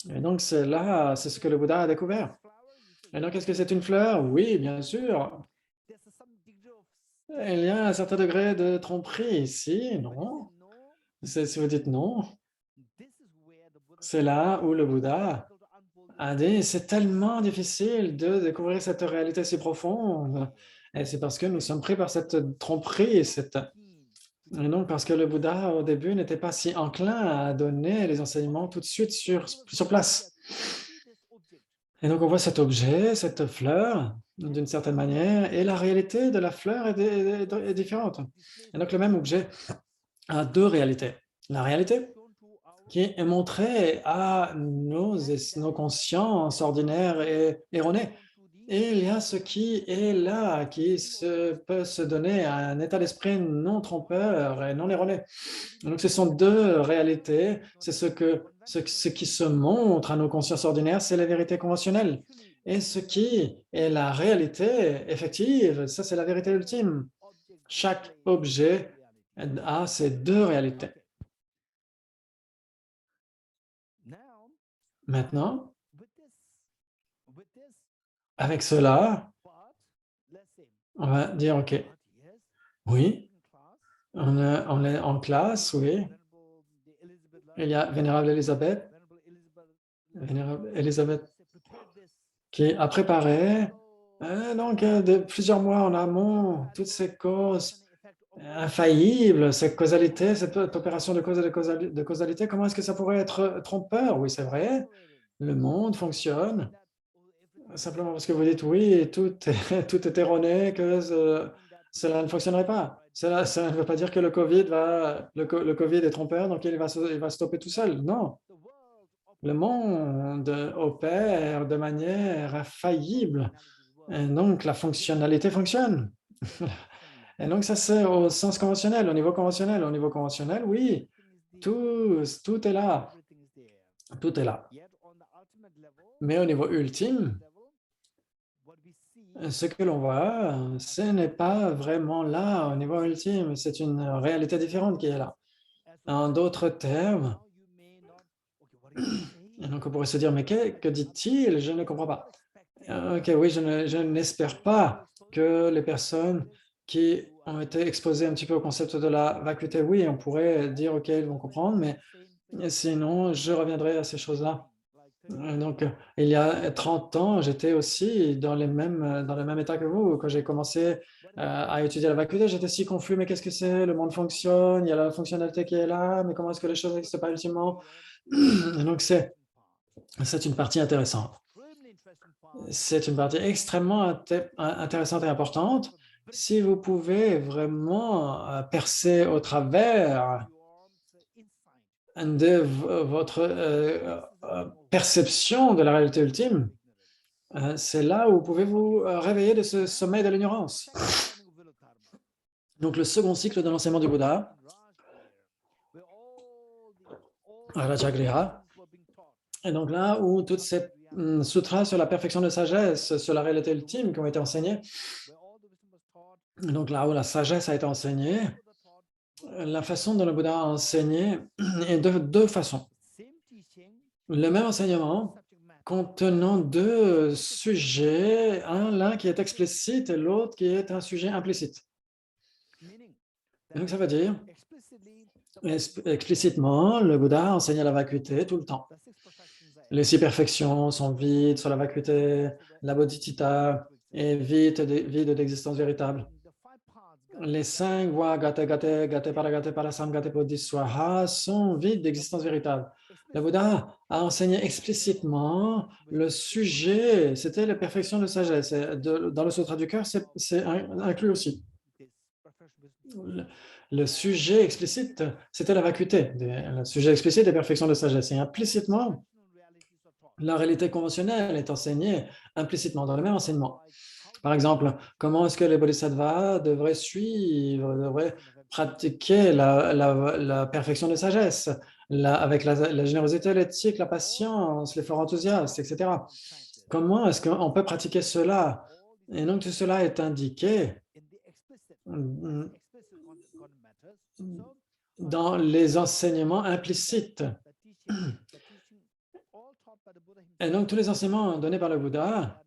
Et donc, c'est ce que le Bouddha a découvert. Et donc, est-ce que c'est une fleur? Oui, bien sûr. Il y a un certain degré de tromperie ici, non? Si vous dites non, c'est là où le Bouddha a dit, c'est tellement difficile de découvrir cette réalité si profonde. Et c'est parce que nous sommes pris par cette tromperie, et donc parce que le Bouddha, au début, n'était pas si enclin à donner les enseignements tout de suite sur place. Et donc, on voit cet objet, cette fleur, d'une certaine manière, et la réalité de la fleur est différente. Et donc, le même objet a deux réalités. La réalité qui est montrée à nos consciences ordinaires et erronées. Et il y a ce qui est là, qui peut se donner à un état d'esprit non trompeur et non erroné. Donc, ce sont deux réalités. C'est ce qui se montre à nos consciences ordinaires, c'est la vérité conventionnelle. Et ce qui est la réalité effective, ça, c'est la vérité ultime. Chaque objet a ces deux réalités. Maintenant, avec cela, on va dire, OK, oui, on est en classe, oui. Il y a Vénérable Elisabeth qui a préparé, donc, de plusieurs mois en amont, toutes ces causes infaillibles, cette causalité, cette opération de cause et de causalité, comment est-ce que ça pourrait être trompeur? Oui, c'est vrai, le monde fonctionne. Simplement parce que vous dites oui, tout est erroné, que cela ne fonctionnerait pas. Cela ne veut pas dire que le COVID est trompeur, donc il va stopper tout seul. Non. Le monde opère de manière infaillible. Et donc, la fonctionnalité fonctionne. Et donc, ça, c'est au sens conventionnel, au niveau conventionnel. Au niveau conventionnel, oui, tout est là. Tout est là. Mais au niveau ultime, ce que l'on voit, ce n'est pas vraiment là au niveau ultime, c'est une réalité différente qui est là. En d'autres termes, donc on pourrait se dire, mais que dit-il? Je ne comprends pas. Ok, oui, je n'espère pas que les personnes qui ont été exposées un petit peu au concept de la vacuité, oui, on pourrait dire, ok, ils vont comprendre, mais sinon, je reviendrai à ces choses-là. Donc, il y a 30 ans, j'étais aussi dans le même état que vous. Quand j'ai commencé à étudier la vacuité, j'étais si confus, mais qu'est-ce que c'est? Le monde fonctionne, il y a la fonctionnalité qui est là, mais comment est-ce que les choses n'existent pas ultimement? Donc, c'est une partie intéressante. C'est une partie extrêmement intéressante et importante. Si vous pouvez vraiment percer au travers de votre perception de la réalité ultime, c'est là où vous pouvez vous réveiller de ce sommeil de l'ignorance. Donc, le second cycle de l'enseignement du Bouddha, Rajagriha, et donc là où toutes ces sutras sur la perfection de sagesse, sur la réalité ultime qui ont été enseignés, donc là où la sagesse a été enseignée, la façon dont le Bouddha a enseigné est de deux façons. Le même enseignement contenant deux sujets, l'un qui est explicite et l'autre qui est un sujet implicite. Et donc ça veut dire, explicitement, le Bouddha enseignait la vacuité tout le temps. Les 6 perfections sont vides sur la vacuité, la bodhicitta est vide d'existence véritable. Les 5 voies gate parasam gate bodhiswaha sont vides d'existence véritable. Le Bouddha a enseigné explicitement le sujet, c'était la perfection de sagesse. Dans le Sutra du cœur, c'est inclus aussi. Le sujet explicite, c'était la vacuité. Le sujet explicite des perfections de sagesse. Et implicitement, la réalité conventionnelle est enseignée implicitement dans le même enseignement. Par exemple, comment est-ce que les bodhisattvas devraient suivre, devraient pratiquer la perfection de sagesse, avec la générosité, l'éthique, la patience, l'effort enthousiaste, etc. comment est-ce qu'on peut pratiquer cela? Et donc, tout cela est indiqué dans les enseignements implicites. Et donc, tous les enseignements donnés par le Bouddha,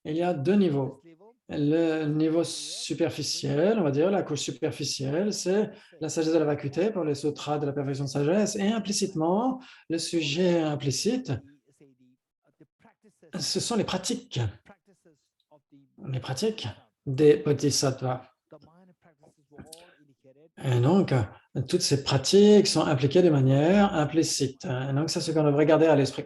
il y a deux niveaux. Le niveau superficiel, on va dire, la couche superficielle, c'est la sagesse de la vacuité pour les sutras de la perfection de sagesse. Et implicitement, le sujet implicite, ce sont les pratiques des bodhisattvas. Et donc, toutes ces pratiques sont impliquées de manière implicite. Et donc, c'est ce qu'on devrait garder à l'esprit.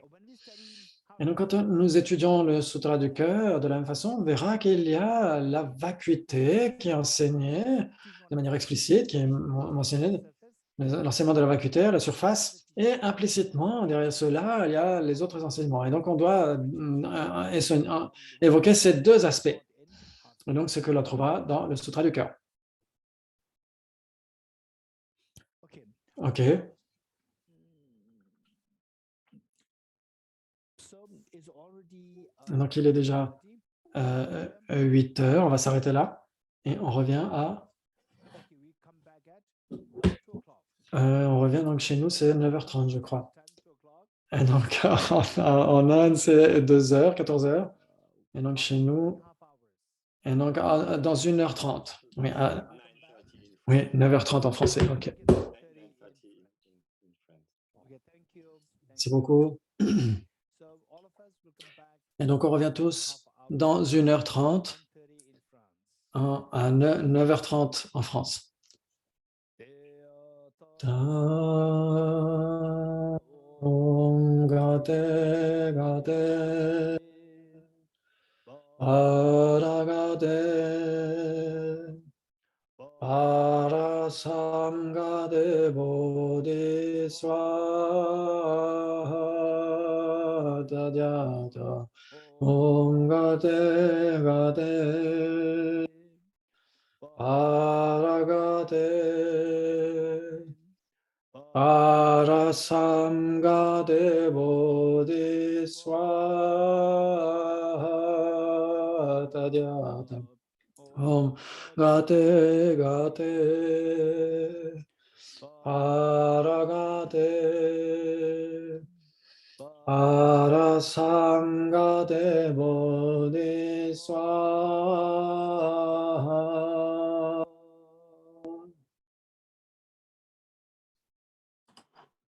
Et donc, quand nous étudions le Sutra du cœur, de la même façon, on verra qu'il y a la vacuité qui est enseignée de manière explicite, qui est mentionnée, l'enseignement de la vacuité à la surface, et implicitement, derrière cela, il y a les autres enseignements. Et donc, on doit évoquer ces deux aspects. Et donc, ce que l'on trouvera dans le Sutra du cœur. OK. Donc, il est déjà 8 heures. On va s'arrêter là. Et on revient à... on revient donc chez nous, c'est 9h30, je crois. Et donc, en Inde, c'est 2h, 14h. Et donc, chez nous... Et donc, dans 1h30. Oui, oui, 9h30 en français. OK. 9:30 in France. Merci beaucoup. Et donc, on revient tous dans 1h30 à 9h30 en France. Om Gate Gate Paragate Parasamgate Bodhiswaha Tadyata Om Gate Gate Paragate Parasamgate Bodhiswaha Tadyata Om Gate Gate Paragate Parasamgate Bodhiswaha